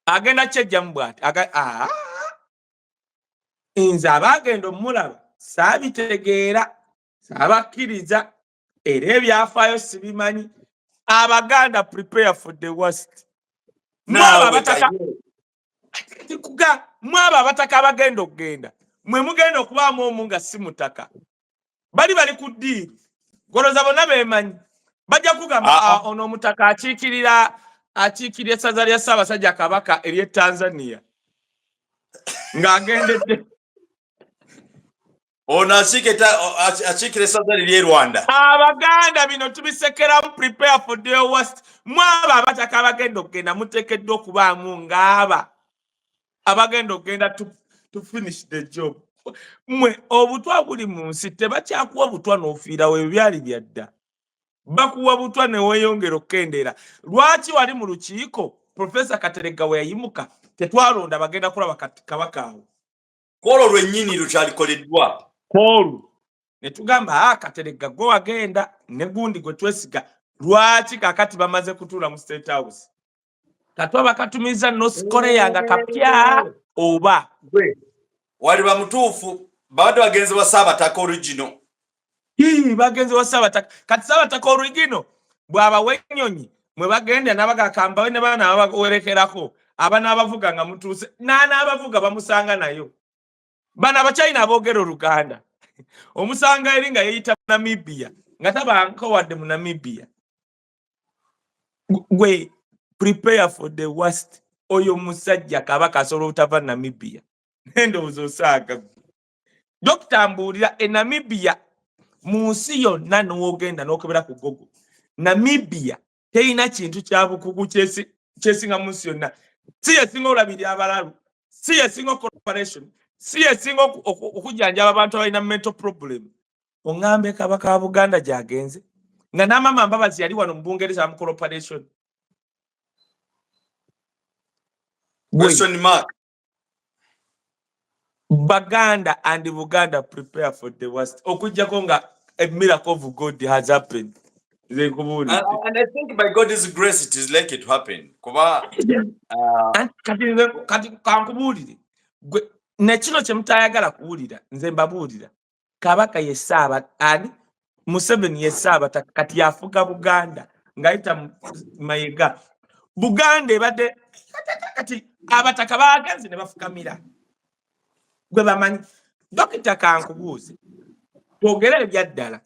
Agenda kyejjamu bw'ati. Nze abagenda omulaba saabitegeera saabakkiriza era ebyafaayo sibimanyi. Abaganda prepare for the worst. Mwaba abataka abagenda okugenda mwe mugenda okubaamu omu nga si mutaka bali ku ddiiri goloza bonna beemanyi bajja kugamba ono omutaka akiikirira essaza lya Ssaabasajja Kabaka ery'e Tanzania ng'agendedde ono akiikira essaza liri e Rwanda. Abaganda bino tubisekeramu prepare for the worst. Mwaba abataka abagenda okugenda muteekeddwa okubaamu ng'aba abagenda okugenda to finish the job. Mwe obutwa buli mu nsi tebakyakuwa butwa n'ofiirawo ebyali byadda. Bakuwa butwa ne weeyongera okukendera. Lwaki wali mu lukiiko Professor Kateregga we yayimuka tetwalonda bagenda kulaba kabaka awo. Kwolwo lwennyini lukyalikoleddwa. Kwolwo ne tugamba Kateregga gwe wagenda ne gundi gwe twesiga. Lwaki kakati bamaze kutuula mu State House? Katwa bakatumiza North Korea nga kapya oba wali bamutuufu babadde bagenzi wa Ssaabataka original. Bagenzi wa Ssaabataka kati Ssaabataka original bw'aba w'ennyonyi mwe bagenda n'abagakamba ne baana abawerekerako abana abavuga nga mutuuse n'abavuga bamusanga nayo. Bana abachina aboogera Oluganda omusanga eri nga yeeyita Namibia nga tabanko wadde mu Namibia. Gwe prepare for the worst. Oyo musajja kabaka asobola otava Namibia. Endowooza osaaga. Dr. Mbuulira Namibia mu nsi yonna n'ogenda n'okebera ku Google. Namibia terina kintu kya bukugu kyesinga mu nsi yonna. Si yesinga olabirira abalalu, si yesinga corporation, si yesinga okujjanjaba abantu abalina mental problem. Ongambe kabaka wa Buganda gyagenze nga n'amama Mbabazi yali wano mu Bungereza mu corporation. Question mark. Baganda and Buganda prepare for the worst. Okujjako nga a miracle of God has happened. And I think by God's grace it is like it happened. Kuba kati kankubuulire nekino kye mutayagala kuwulira nze mbabuulira kabaka ye Ssaaba Museveni ye Ssaabataka kati yafuga Buganda ng'ayita Mayiga. Buganda ebadde kati abataka baagenze ne bafukamira. Gwe bamanyi Dokita kankubuuze twogere ebyaddala.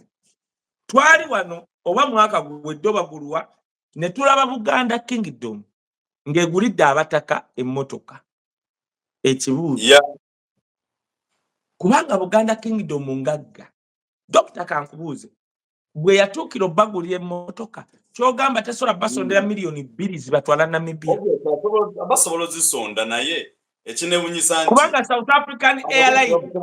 Twali wano oba mwaka guwedde oba gulwa ne tulaba Buganda Kingdom ng'egulidde abataka emmotoka ekibuuzo. Kubanga Buganda Kingdom ngagga. Dokita kankubuuze bwe yatuukira obbagulira emmotoka kyogamba tesobola basondera milioni 2 zibatwala Namibia. Basobola zisonda naye ekinewunyisa nti kubanga South African Airlines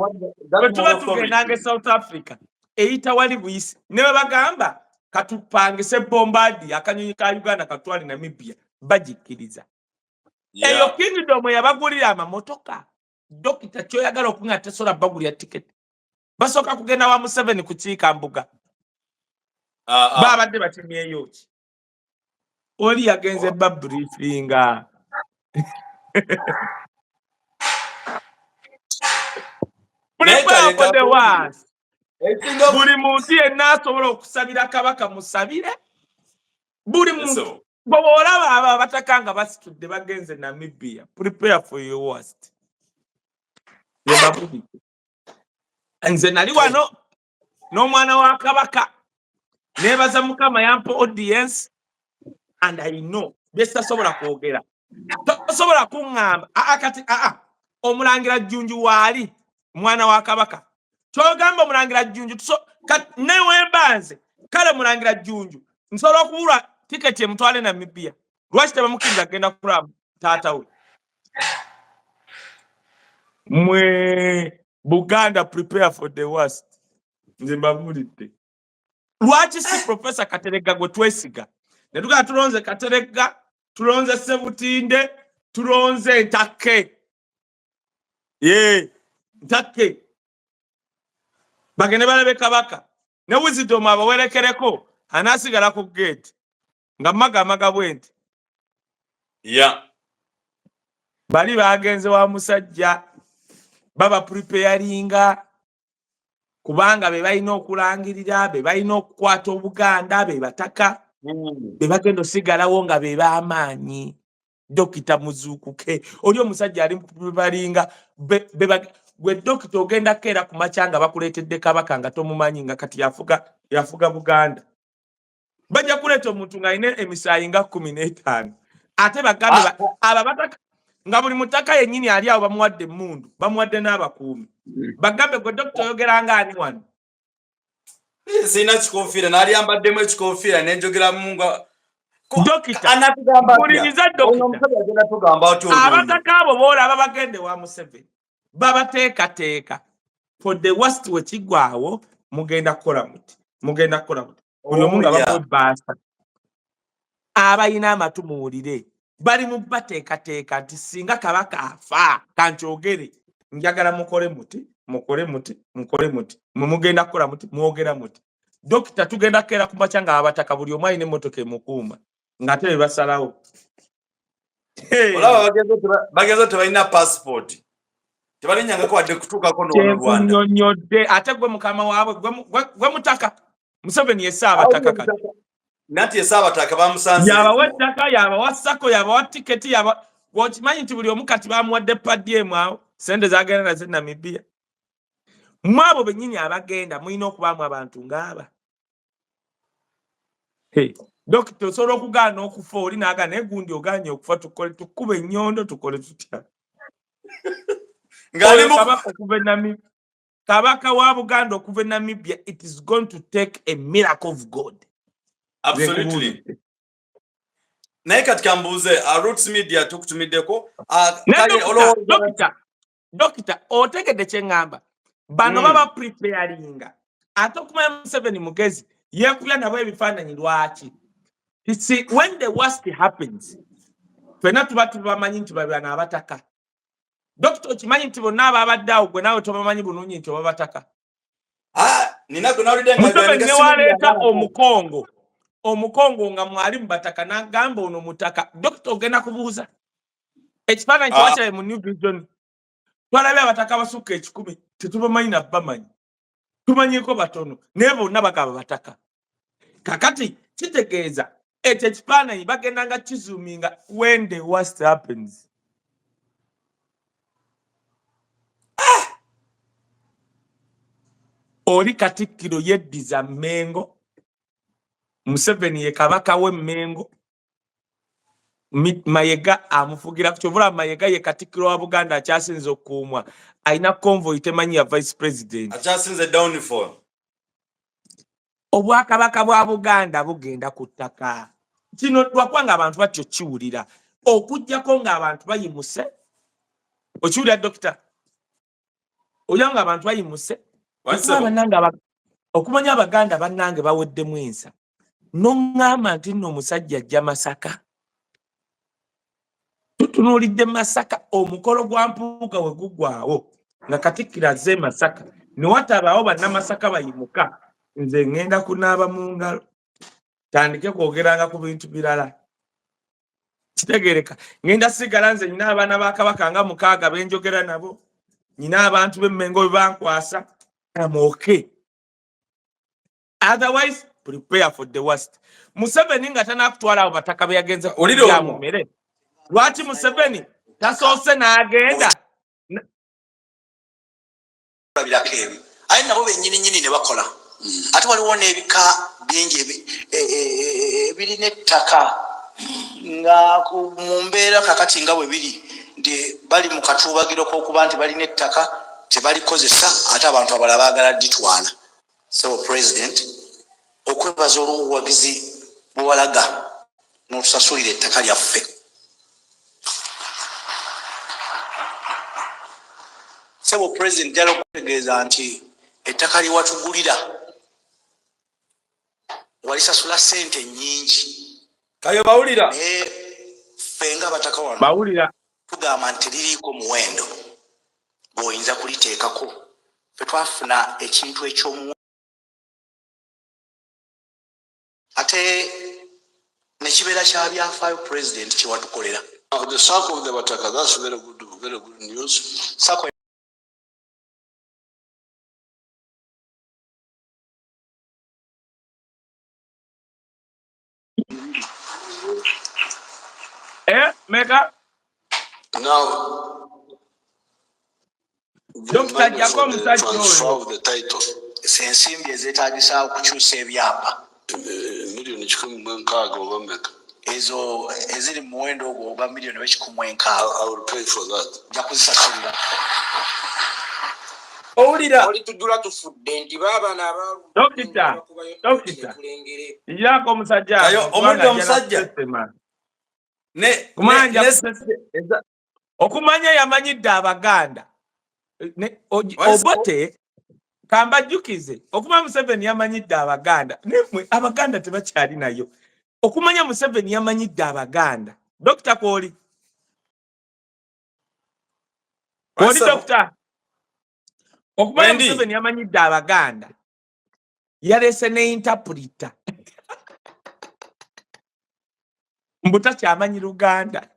bwe tuba tugendanga South Africa eyita wali buyisi ne bagamba katupangise bombadi akanyonyi ka Uganda katwali Namibia bajikkiriza. Eyo Kingdom yabagulira amamotoka. Dokita kyoyagala okunga tesobola bagulira tiketi. Basooka kugenda wa Museveni kukiika mbuga. Babadde batemyeyo ki. Oli yagenze ba briefinga. Buli muntu yenna asobola okusabira kabaka musabire. Buli muntu bw'olaba abo abataka nga basitudde bagenze Namibia. Prepare for your worst. Nze nali wano n'omwana wa kabaka nebaza Mukama yampa audience and I know byesasobola kwogera. Tosobola kuŋŋamba kati omulangira Jjunju waali mwana wa kabaka kyogamba omulangira Jjunju newembanze kale mulangira Jjunju nsobola okuwulwa tiketi emutwale Namibia. Lwaki tebamukkiriza agenda kulaba taata we? Mwe Buganda prepare for the worst. Nze mbabulidde. Lwaki si Professor Kateregga gwe twesiga? Ne tugaa tulonze Kateregga, tulonze Sebutinde, tulonze Ntake. Ntake. Bagende balabe kabaka. Ne Wisdom abawerekereko anaasigala ku gate. Nga maga bwenti. Bali bagenze wa musajja baba preparinga kubanga be balina okulangirira be balina okukwata Obuganda be bataka be bagenda osigalawo nga be b'amaanyi. Dokita muzuukuke oli omusajja ali preparinga gwe dokita ogenda keera ku makya nga bakuleetedde kabaka nga tomumanyi nga kati yafuga Buganda. Bajja kuleeta omuntu ng'alina emisaayi nga 15 ate bagambe ababataka nga buli mutaka yennyini ali awo bamuwadde emmundu bamuwadde n'abakuumi bagambe gwe dokita oyogeranga ani wano. Sina kikofiira n'ali ambaddemu ekikofiira n'enjogeramu nga dokita mpuliriza dokita abataka abo boolaba bagende wa Museveni baba teeka for the worst wekigwawo mugenda kukola muti buli omu nga bamwebaasa abalina amatu muwulire bali mu bateekateeka nti singa kabaka afa kankyogere njagala mukole muti mugenda kukola muti mwogera muti dokita tugenda kukeera ku makya nga abataka buli omu alina emmotoka emukuuma ng'ate be basalawo olaba bageze tebalina passport tebalinyangako wadde kutuukako n'ono Rwanda kunnyonnyodde ate gwe mukama waabwe gwe mutaka Museveni ye Ssaabataka kati nati ye Ssaabataka bamusanze yabawa ettaka yabawa sako yabawa tiketi okimanyi nti buli omu kati bamuwadde padiemu awo sente zagenda naze Namibia mu abo bennyini abagenda mulina okubaamu abantu ng'aba dokita osobola okugaana okufa oli n'agaana naye gundi ogaanye okufa tukube ennyondo tukole tutya kabaka wa Buganda okuva e Namibia, it is going to take a miracle of God. Absolutely. Naye kati kambuuze Roots Media tukutumiddeko dokita otegedde kye ŋŋamba bano baba preparinga ate okumanya Museveni mugezi yeekubya nabo ebifaananyi lwaki when the worst happens ffenna tuba tubamanyi nti babana abataka dokita okimanyi nti bonna ababadde awo gwe naawe tobamanyi bulungi nti obabataka Museveni ne waleeta omukongo nga mwali mu bataka n'agamba ono mutaka dokita ogenda kubuuza ekifaananyi kyewakyabe mu New Vision twalabye abataka basukka 1,000 tetubamanyi nabbamanyi tumanyiko batono naye bonna bagaba bataka kakati kitegeeza ekyo ekifaananyi bagenda nga kizuuminga when the worst happens. Oli Katikkiro yeddiza Mmengo Museveni ye kabaka we Mmengo Mayiga amufugira kukyovula Mayiga ye Katikkiro wa Buganda akyasinze okuumwa alina convoy temanyi ya vice president akyasinze downfall obwakabaka bwa Buganda bugenda ku ttaka kino lwakwanga abantu batyo kiwulira okujjako ng'abantu bayimuse okiwulira dokita oyanga abantu bayimuse okumanya Abaganda bannange baweddemu ensa n'oŋŋamba nti nno omusajja ajja Masaka tutunuulidde Masaka omukolo gwa Mpuuga we guggwaawo nga Katikkiro azze Masaka ne watabaawo bannamasaka bayimuka nze ŋŋenda kunaaba mu ngalo tandike kwogeranga ku bintu birala kitegereka ŋŋenda sigala nze nyina abaana ba Kabaka nga 6 benjogera nabo nyina abantu b'Emmengo bwe bankwasa I'm okay. Otherwise, prepare for the worst. Museveni nga tanakutwala abo bataka be yagenze kulya mu mmere. Lwaki Museveni tasoose n'agenda? Aye nabo bennyini ne bakola. Ate waliwo n'ebika bingi ebirina ettaka nga mu mbeera kakati nga bwe biri nti bali mu katuubagiro k'okuba nti balina ettaka tebalikozesa ate abantu abalala baagala ditwala. So president okwebaza olw'obuwagizi bwewalaga n'otusasulira ettaka lyaffe. So president jala okutegeeza nti ettaka liwatugulira walisasula ssente nnyingi. Kayo bawulira ffe nga abataka wano bawulira tugamba nti liriiko muwendo bw'oyinza kuliteekako. Ffe twafuna ekintu ekyomu ate ne kibeera kya byafaayo president kye watukolera. The sack of the Bataka, that's very good news. Sako Mega Now, Dr. Jacob transfer of the title. ensimbi ezeetaagisa okukyusa ebyapa Million Chikumwenkago Wameka. ezo eziri mu muwendo ogwo ogwa miliyoni w'ekikumi I will pay for that. nja kuzisasulira. owulira olitujjula tufudde nti baabana Dokita ijako omusajja Kayo omulira omusajja okumanya yamanyidde Abaganda Obote kamba jukize okuma Museveni yamanyidde Abaganda nemwe Abaganda tebakyali nayo okumanya Museveni yamanyidde Abaganda Dr. Koli Doctor okumanya Museveni yamanyidde Abaganda yalese ne interpreter mbuta kyamanyi Luganda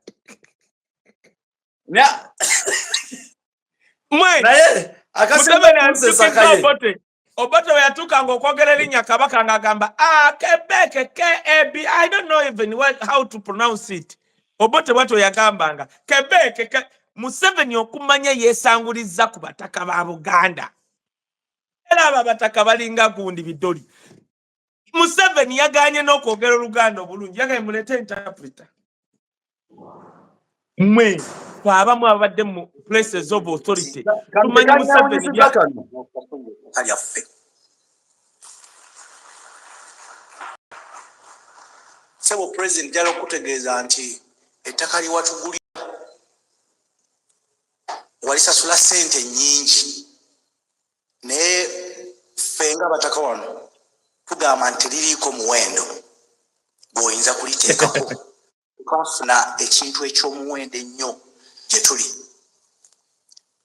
mwe naye Obote yatukanga okwogera erinnya Kabaka ng'agamba Quebec KEB I don't know even how to pronounce it. Obote bwato yagambanga Quebec Museveni okumanya yesanguliza ku bataka ba Buganda era abo abataka balinga gundi bidoli. Museveni yaganye n'okwogera Oluganda obulungi yagaye mulete interpreter mwe abamu abadde mu places of authority tumanyi Museveni yaffe sebo president jalo kutegeeza nti ettaka liwatugulira walisasula sente nyingi naye fenga bataka wano tugamba nti liriiko muwendo gw'oyinza kuliteekako ukafuna ekintu ekyomuwendo ennyo gye tuli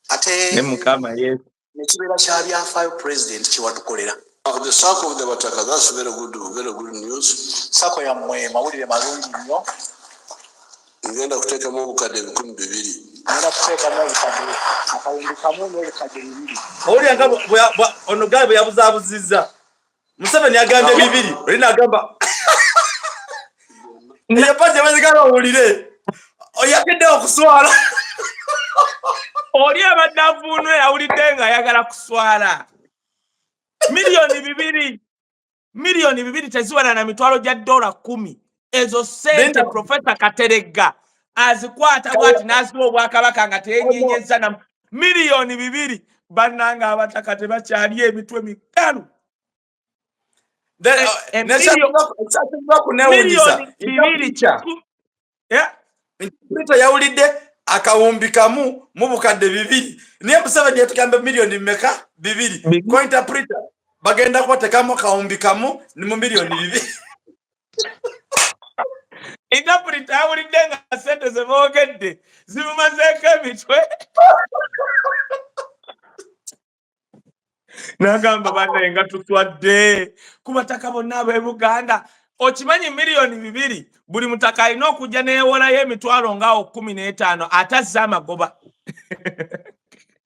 ate ne Mukama Yesu nekibeera kya byafaayo president kiwatukolera. The circle of the Wataka, that's very good news. Sako ya mwe mawulire malungi nnyo. Ngenda kuteka mu bukadde 2,000. Ngenda kuteka mu bukadde akawundikamu n'obukadde 2. Oli angabo ono gabe yabuzabuzizza. Museveni agambye 2. Oli nagamba. Niye paje wezekana owulire. Oyakedde okuswala. Oli abadde avuunwe awulidde nga ayagala kuswala. Milioni 2 teziwana na mitwalo gya $10 ezo sente Professor Kateregga azikwata bwati n'aziwa Obwakabaka nga teyenyenyeza na milioni 2 bannanga abataka tebakyali emitwe mikalu. Interpreter yawulidde akawumbi kamu mu bukadde 2 niye Museveni yatugambe milioni mmeka 2 ko interpreter bagenda kwatekamu akawumbi kamu ni mu milioni 2. Interpreter yawulidde nga sente ze boogedde zimumazeeko emitwe nagamba bannaye nga tutwadde ku bataka bonna ab'e Buganda. Okimanyi milioni 2 buli mutaka alina okujja neewolayo emitwalo ngaawo 15 atazza amagoba.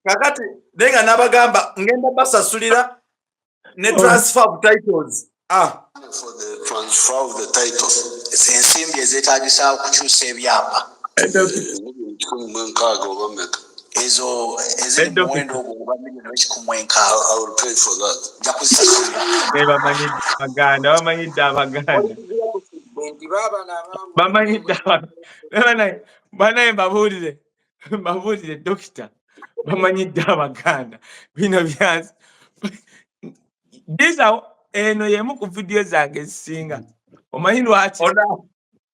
Kakati nenga nabagamba ngenda basasulira ne transfer of titles. For the transfer of the titles. Ensimbi ezeetaagisa okukyusa ebyapa. Ezo eziri muwendo ogwo guba milioni 1.6. I will pay for that. Nja kuzisasulira. Bamanyidde Abaganda. Banaye mbabuulire Dokita bamanyidde Abaganda bino byansi. Eno yemu ku video zange ezisinga. Omanyi lwaki?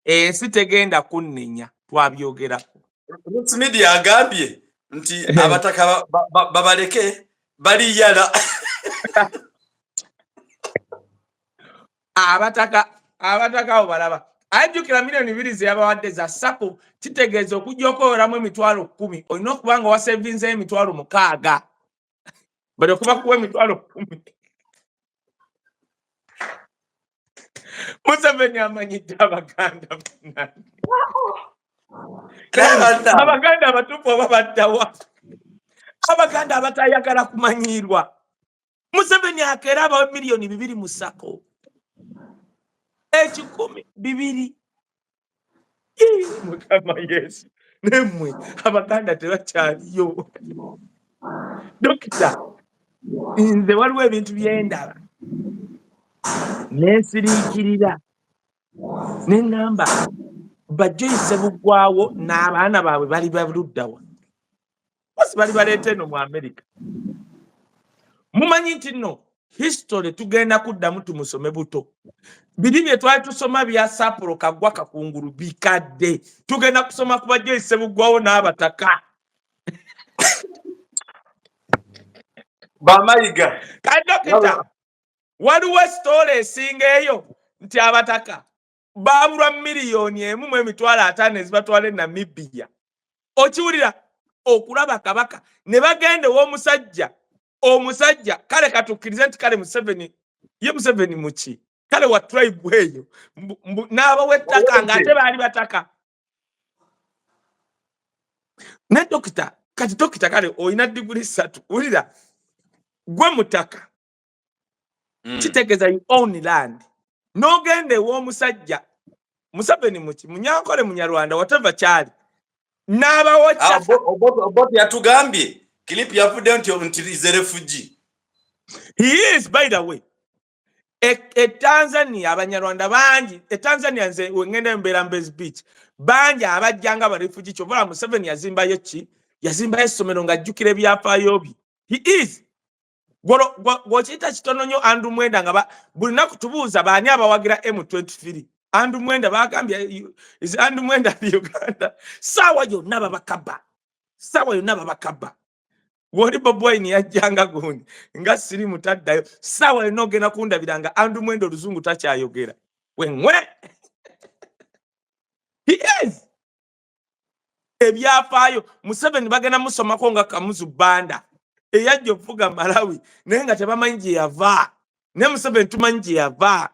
Ensi tegenda kunnenya twabyogerako. Roots Media agambye nti abataka babaleke baliyala. Abataka obalaba. Ajjukira milioni 2 zeyabawadde za Sako kitegeeza okujja okweweramu emitwalo 10 olina okuba nga wasevinzeyo emitwalo 6 bali okuba kuwa emitwalo 10. Museveni amanyidde Abaganda. Abaganda abatuufu oba baddawa. Abaganda abatayagala kumanyirwa. Museveni akeera abawe milioni 2 mu Sako. 10,000. Mukama Yesu. Nemwe Abaganda tebakyaliyo. Dokita, nze waliwo ebintu byendaba. Nensiriikirira nengamba bajoyise Bugwawo n'abaana baabwe bali baluddawa. Basi bali baleeta eno mu America. Mumanyi nti nno history tugenda kuddamu tumusome buto. Biri bye twali tusoma bya Sapolo Kaggwa Kakungulu bikadde. Tugenda kusoma ku bajoyise Bugwawo n'abataka. Bamayiga. Dokita waliwo story esinga eyo nti abataka babulwa miliyoni emu mu emitwalo 5 ezibatwala Namibia. Okiwulira okulaba kabaka ne bagende omusajja kale katukkirize nti kale Museveni muki kale wa tribe eyo n'abawettaka ng'ate baali bataka ne dokita kati dokita kale olina diguli 3 wulira gwe mutaka kitegeeza you own land n'ogende ew'omusajja Museveni muki Munyankole Munyarwanda whatever kyali n'abawettaka Obote yatugambye clip yavudde nti is a refugee. He is, by the way. Tanzania abanyarwanda bangi Tanzania nze wengende mbera Mbezi Beach bangi abajjanga ba refugee chobola Museveni yazimbayo ki yazimbayo essomero ng'ajjukira ebyafaayo bye. He is gwokiyita kitono nnyo Andrew Mwenda nga buli naku tubuuza baani abawagira M23 Andrew Mwenda bagambye is Andrew Mwenda Uganda saawa yonna babakaba Wori Boboine yajjanga gundi nga siri mutaddayo sawa lino ogenda kundabiranga Andrew Mwenda Oluzungu takyayogera wenwe he is ebyafaayo Museveni bagenda musomako nga Kamuzu Banda eyajja okuvuga Malawi naye nga tebamanyi gye yava ne Museveni tumanyi gye yava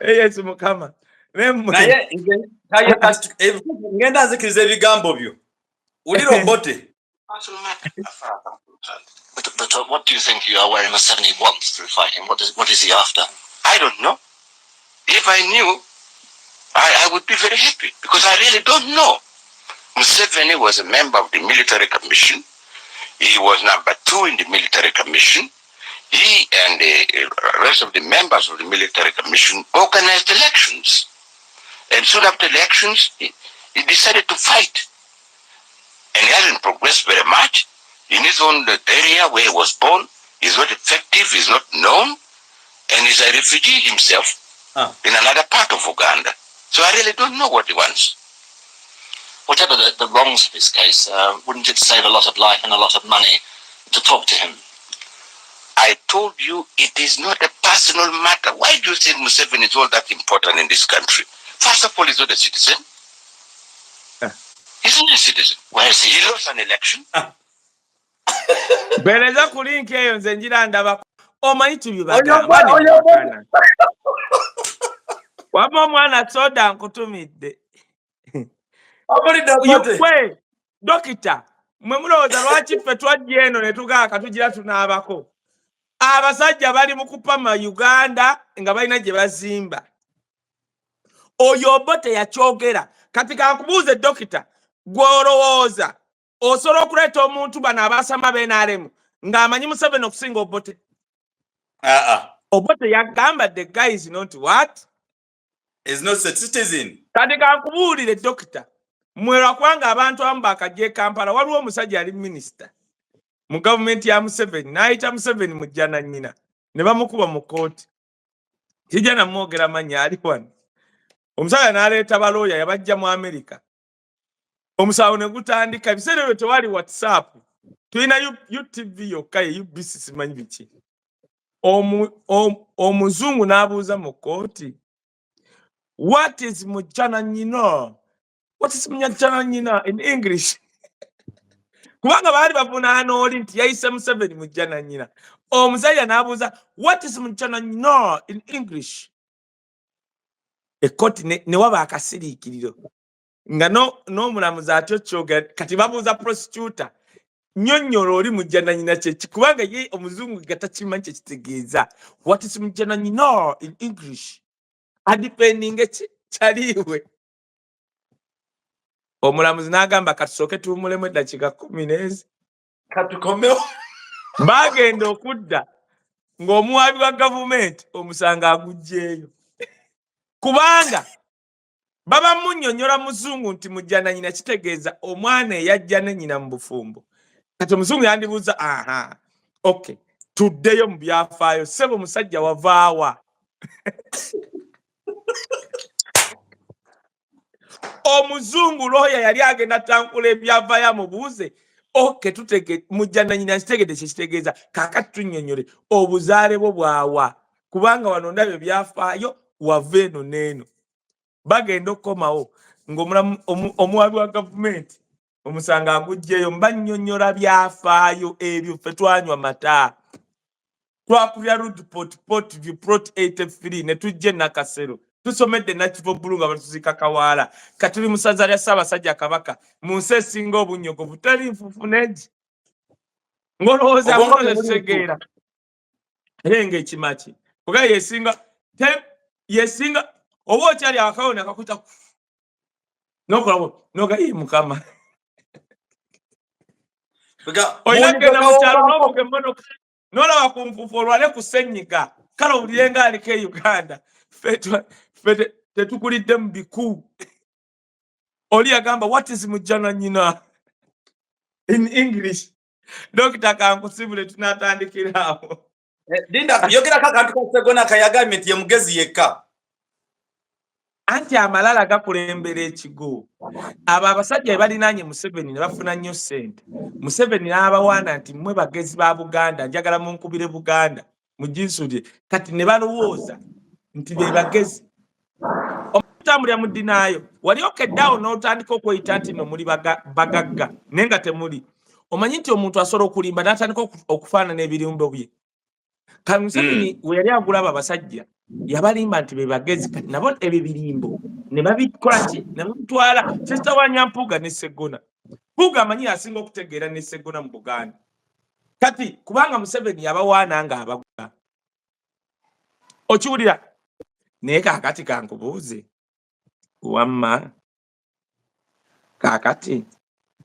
Yesu Mukama naye ngenda nzikiriza ebigambo byo. Uliro Obote. But what do you think you are wearing Museveni wants to fight him? What is he after? I don't know. If I knew, I would be very happy because I really don't know. Museveni was a member of the military commission. He was number 2 in the military commission. He and the rest of the members of the military commission organized elections. And soon after elections, he decided to fight. And he hasn't progressed very much. In his own area where he was born, he's not effective, he's not known, and he's a refugee himself in another part of Uganda. So I really don't know what he wants. Whatever the wrongs of his case, wouldn't it save a lot of life and a lot of money to talk to him? I told you it is not a personal matter. Why do you think Museveni is all that important in this country? First of all, he's not a citizen. He's not a citizen. Where is he? He lost an election. Beleza kulinki eyo nze njira ndaba omanyi tubibagamba waba omwana soda nkutumidde yokwe dokita mwe mulowooza lwaki ffe twajja eno ne tugaaka tugira tunaabako abasajja bali mu kupama Uganda nga balina gye bazimba oyo Obote yakyogera kati kankubuuze dokita gw'olowooza osobola okuleeta omuntu bano abasama b'NRM ng'amanyi Museveni okusinga Obote. Obote yagamba the guy is not what? Is not a citizen. Kati kankubuulire dokita mwerwa kubanga abantu abamu bakajja e Kampala waliwo omusajja ali minisita mu gavumenti ya Museveni n'ayita Museveni mujja na nnyina ne bamukuba mu kooti kijja namwogera mannya ali wano omusajja n'aleeta balooya yabajja mu Amerika omusawo ne gutandika ebiseera ebyo tewali WhatsApp tulina UTV yokka ye UBC simanyi biki omuzungu n'abuuza mu kooti what is mujjana nnyina what is mujjana nnyina in English kubanga baali bavunaana oli nti yayise Museveni mujjana nnyina omusajja n'abuuza what is mujjana nnyina in English ekkooti ne waba akasiriikiriro nga n'omulamuzi atyo kyogera kati babuuza prosecutor nnyonnyola oli mujjana nnyina kyeki kubanga ye omuzungu gatakimanyi kyekitegeeza what is mujjana nnyina in English adipendinga kyaliwe omulamuzi n'agamba katusooke tuwumulemu eddakiika 10 n'ezi katukomewo bagenda okudda ng'omuwaabi wa gavumenti omusanga aguggyeeyo kubanga baba munnyonnyola muzungu nti mujjana nnyina kitegeeza omwana eyajja ne nnyina mu bufumbo kati omuzungu yandibuuza okay tuddeyo mu byafaayo ssebo musajja wavaawa omuzungu looya yali agenda tankula ebyavaayo amubuuze Okay, tuteke mujjana nyina kitegede kitegeeza kakati tunnyonnyole obuzaale bwo bwawa kubanga wano ndabye byafaayo wava eno n'eno bagenda okukomawo ng'omuwabi wa gavumenti omusanga aguggyeyo mbannyonnyola byafaayo ebyo ffe twanywa mata twakubya Rudport Viprot 83 ne tujja Nakasero tusomedde Nakivo Bulu nga batuzika Kawaala katuli musaza lya Ssaabasajja Kabaka mu nsi esinga obunnyogo butali nfuufu neegi ng'olowooza munosegeera enge ekimaki kuga yesinga oba okyali akawona akakuta nokolabo noga ye mukama oyina genda mu kyalo n'ovuga emmotoka n'olaba ku nfuufu olwale ku ssenyiga kale owulirenga aliko e Uganda ffe tetukulidde mu biku oli yagamba what is mujjana nyina in English Dr. Kankusibule tunatandikira awo Linda yogerako akantu ka Sseggona kayagambye nti ye mugezi yekka anti amalala gakulembera ekigo abo abasajja be balinaanye Museveni ne bafuna nnyo ssente Museveni n'abawaana nti mmwe bagezi ba Buganda njagala munkubire Buganda muginsudye kati ne balowooza nti be bagezi omutambulira mu ddinaayo wali okeddawo n'otandika okweyita nti no muli bagagga naye nga temuli omanyi nti omuntu asobola okulimba n'atandika okufaanana ebirimbo bye kati Museveni we yali agulaba abasajja yabalimba nti be bagezi kati nabo ebyo birimbo ne babikola ki ne babitwala Sister Wanyampuga ne Sseggona Puga amanyi asinga okutegeera ne Sseggona mu Buganda kati kubanga Museveni yabawaana nga abagula okiwulira naye kaakati kankubuuze wamma kaakati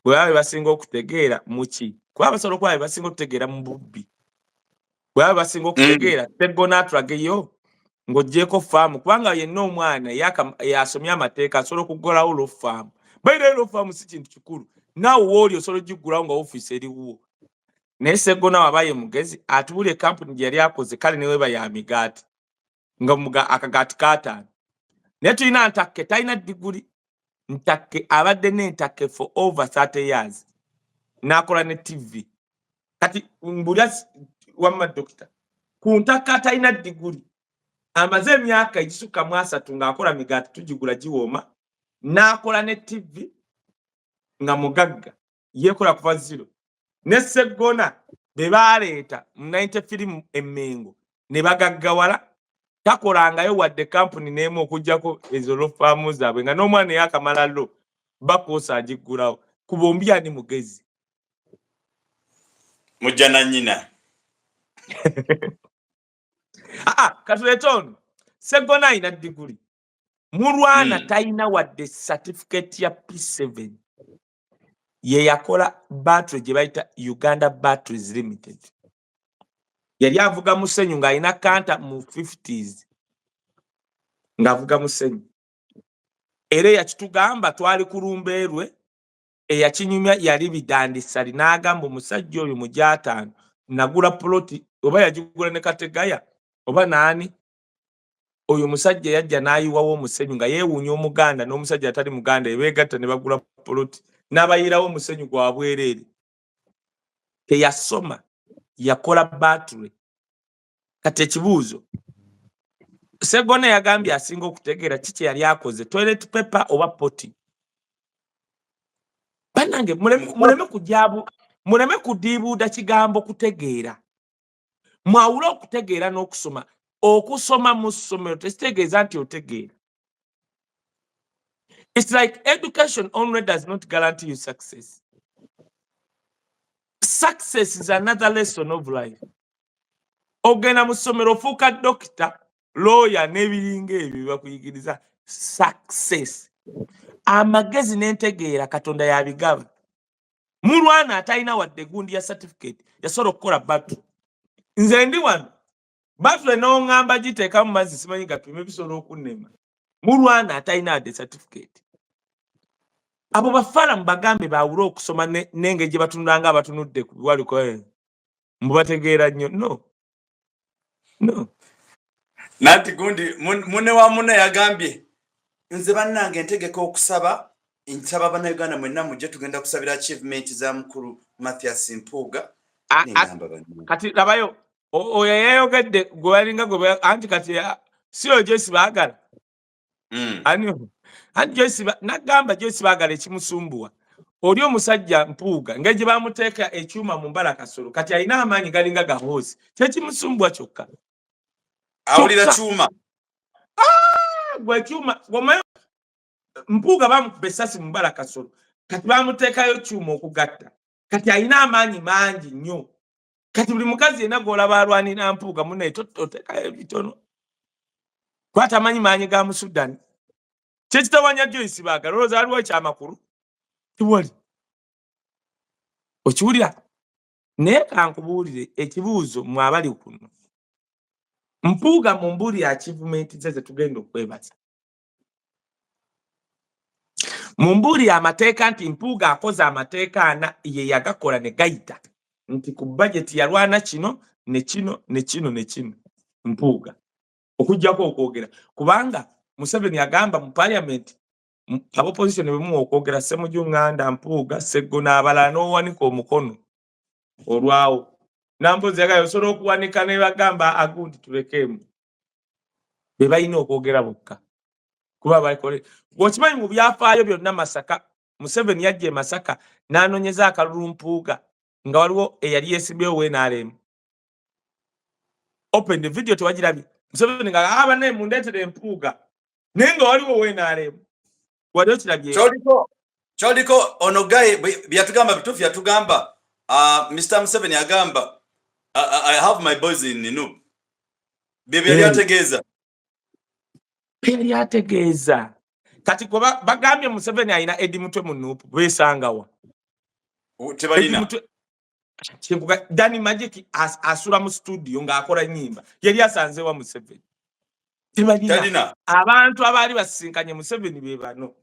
bwe babe basinga okutegeera muki kuba basobola okuba basinga okutegeera mu bubbi bwe babe basinga okutegeera Sseggona atulageyo ng'oggyeko faamu kubanga yenna omwana yasomye amateeka asobola okuggulawo lo faamu bayira lo faamu si kintu kikulu naawe wooli osobola ogiggulawo nga ofiisi eriwo naye Sseggona waba ye mugezi atubula ekampuni gye yali akoze kale ne weba ya migaati nga akagaati kaataano naye tulina Ntakke talina diguli Ntakke abadde n'Entakke for over 30 years n'akola ne TV kati mbulya wamma dokita ku Ntakke atalina diguli amaze emyaka egisukka mu 3 ng'akola migaati tugigula giwooma n'akola ne TV nga mugagga yeekola kuva zero ne Sseggona be baaleeta mu 93 Emmengo ne bagaggawala takolangayo wadde kampuni n'emu okuggyako ezo lo faamu zaabwe nga n'omwana yakamala lo bakoosa agiggulawo ku bombi ani mugezi mujjana nnyina katuleete ono Sseggona alina diguli mulwana talina wadde certificate ya P7 ye yakola battery gye bayita Uganda Batteries Limited yali avuga Musenyu ng'alina kanta mu 50s ng'avuga Musenyu era yakitugamba twali ku Lumbeerwe eyakinyumya yali Bidandisali n'agamba omusajja oyo mu Gyataano nagula poloti oba yagigula ne Kategaya oba naani oyo musajja yajja n'ayiwawo Musenyu nga yeewuunya Omuganda n'omusajja atali Muganda ebeegatta ne bagula poloti n'abayirawo Musenyu gwa bwereere teyasoma yakola battery kati ekibuuzo Sseggona yagambye asinga okutegeera kiki yali akoze toilet paper oba poti bannange muleme kudiibuuda kigambo kutegeera mwawule okutegeera n'okusoma okusoma mu ssomero tekitegeeza nti otegeera it's like education only does not guarantee you success. Success is another lesson of life. Ogenda mu ssomero ofuuka dokita lawyer n'ebiringa ebyo bakuyigiriza success amagezi n'entegeera Katonda yabigaba mulwana atalina wadde gundi ya certificate yasobola okukola batu nze ndi wano batu n'oŋŋamba giteeka mu mazzi simanyi gapima ebisobola okunnema mulwana atalina wadde certificate abo bafaala mubagambe bawule okusoma n'engeri gye batunulanga abatunudde ku biwaliko mubategeera nnyo no nanti gundi mune wa mune yagambye nze bannange ntegeka okusaba Nsaba bannayuganda mwenna mujje tugenda kusabira achievement za mukulu Mathias Mpuuga n'engamba banno. Kati labayo oyo yayogedde gwe balinga gwe anti kati sio Joyce baagala. Anti Joyce nagamba Joyce baagala ekimusumbuwa. Oli omusajja Mpuuga ng'egye bamuteeka ekyuma mu mbala kasolo kati alina amaanyi galinga gahozi. Kyekimusumbuwa kyokka. Awulira kyuma. Gwe kyuma gomayo Mpuuga bamukube essasi mu mbala kasolo kati bamuteekayo kyuma okugatta. Kati alina amaanyi mangi nnyo. Kati buli mukazi yenna gw'olaba alwanira Mpuuga munne toteekayo ebitono. Kwata amanyi maanyi ga mu Sudan. Kyekitawanya Joyce baagala olowooza waliwo ekyamakulu. Tiwali. Okiwulira? Naye kankubuulire ekibuuzo mwe abali kuno. Mpuuga mumbuulire achievement ze tugenda okwebaza. Mumbuulire amateeka nti Mpuuga akoze amateeka ana ye yagakola ne gayita. Nti ku budget yalwana kino ne kino ne kino ne kino. Mpuuga. Okujjako okwogera. Kubanga Museveni agamba mu parliament opposition bwe okwogera Ssemujjunganda Mpuuga Sseggo n'abalala n'owanika omukono olwawo. Nambuzi yagayo osobola okuwanika ne bagamba agundi tulekeemu. Be balina okwogera bokka. Kuba bakole. Bw'okimanyi mu byafaayo byonna Masaka, Museveni yajja e Masaka n'anoonyeza akalulu Mpuuga nga waliwo eyali yeesimbyewo WNRM. Open the video tewagirabye. Museveni nga abanne mundeetere Mpuuga. Naye nga waliwo WNRM. Waliwo kirabye. Kyodiko ono guy byatugamba bituufu yatugamba Mr. Museveni agamba I have my boys in Ninu. Bebe yategeeza. Yali ategeeza. Kati ko bagambye Museveni alina Eddie Mutwe mu Nuupu beesangawa. Tebalina. Kimbuga Danny Magic asula mu studio ng'akola nnyimba. Yali asanze wa Museveni. Tebalina. Abantu abaali basinkanye Museveni be bano.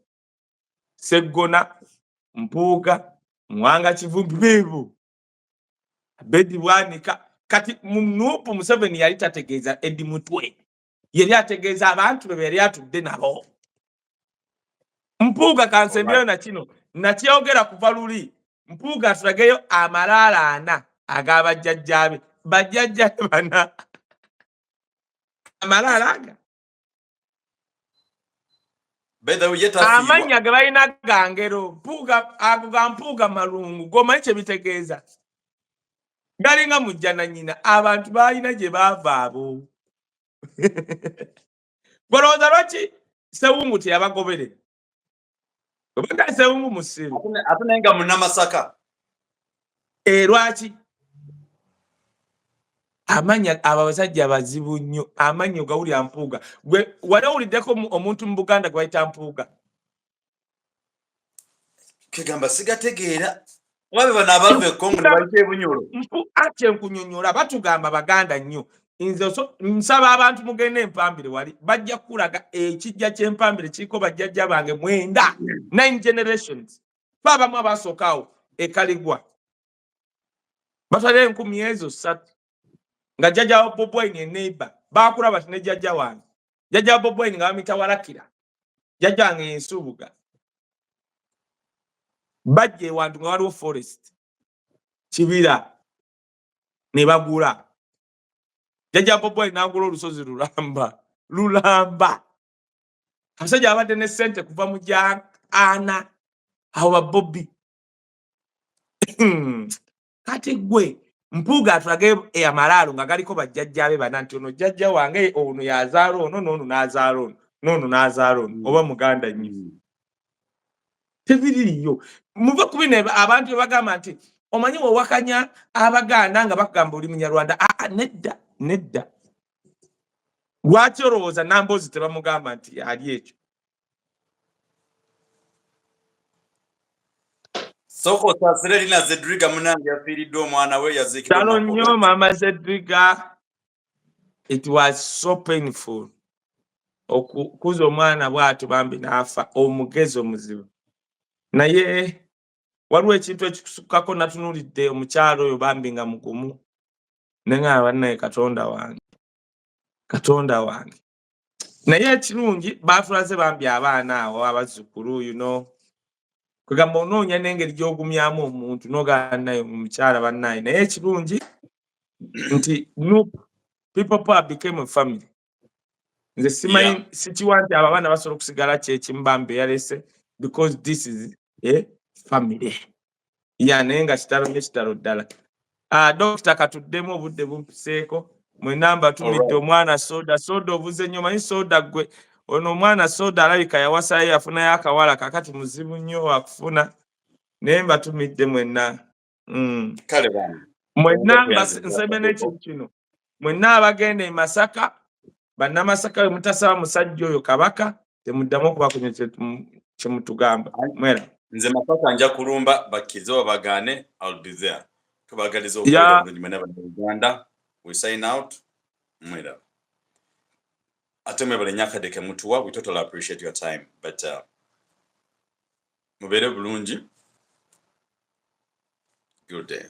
Sseggona, Mpuuga, Mwanga Kivumbi beebo. Bedi Bwanika. Kati mu Nuupu Museveni yali tategeeza Eddie Mutwe. Yali ategeeza abantu be yali atudde nabo. Mpuuga kansembyeyo na kino nakyogera kuva luli. Mpuuga atulageyo amalaala ana ag'abajjajjaabe. Bajjajjaabe bana. Amalaala aga. Amanya ge balina gangero. Mpuuga ago ga Mpuuga malungu. Gomanyi kye bitegeeza. Galinga mujja na nnyina. Abantu balina gye baava abo. Golowooza lwaki Ssewungu teyabagoberera? Obanga Ssewungu musiru. Ate naye nga munnamasaka. Lwaki? Amanya abasajja bazibu nnyo. Amanya ogawulira Mpuuga. Gwe wali owuliddeko omuntu mu Buganda gwe bayita Mpuuga? Kegamba sigategeera. Wabe bano abalve Kongo ne bayita Bunyoro. Ate nkunyonnyola batugamba Baganda nnyo. Nze nsaba abantu mugende Empambire wali bajja kulaga ekijja ky'Empambire kiriko bajjajja bange 9 generations. Babamu abasookaawo ekaligwa. Batwalira 10,000 nga jjajja wa Bobi Wine neighbor. Baakula bati ne jjajja wange. Jjajja wa Bobi Wine nga bamuyita Warakira. Jjajja wange Ensubuga. Bajja ewantu nga waliwo forest. Kibira. Ne bagula. Jjajja Bobi Wine n'agula olusozi Lulamba. Abasajja abadde ne ssente kuva mu gy'ana awo ba Bobi. Kati gwe Mpuuga atulage amalaalo nga galiko bajjajjaabe bana nti ono jjajja wange ono yazaala ono n'ono n'azaala ono n'ono n'azaala ono oba Muganda nnyo. Tebiriyo. Muve ku bino abantu bagamba nti omanyi wewakanya Abaganda nga bakugamba oli Munyarwanda. Nedda. Lwaki olowooza Namboozi tebamugamba nti ali ekyo? Soko sasire lina Zedriga munange yafiiridde omwana we yaziikidde. Talo nnyo Mama Zedriga. It was so painful. Okukuza omwana bw'atyo bambi n'afa omugezi omuzibu. Naye waliwo ekintu ekikusukkako natunuulidde omukyalo oyo bambi nga mugumu. Nengaba naye Katonda wange. Naye ekirungi baatulaze bambi abaana awo abazzukulu kwegamba onoonya n'engeri gy'ogumyamu omuntu n'ogaana naye omukyala bannaye naye ekirungi nti people became a family. Nze simanyi sikiwa nti abo abaana basobola okusigala kyekimu bambe yalese because this is a family. Naye nga kitalo ddala. Dokita katuddemu obudde bumpiseeko mwenamba tumidde omwana soda obuze nnyo manyi soda gwe ono omwana soda alabika yawasayo yafunayo akawala kakati muzibu nnyo wakufuna naye mba tumidde mwenna. Kale bana Mwenna nsebe n'ekintu kino mwenna abagenda e Masaka bannamasaka we mutasaba musajja oyo kabaka temuddamu okubakunya kyemutugamba. Mwera nze Masaka nja kulumba bakize babagane I'll be there. Tubagaliza okuwera bulungi mwena Uganda. We sign out. Mwera ate mwebale Nyakadeke mutuwa. We totally appreciate your time but mubere bulungi. Good day.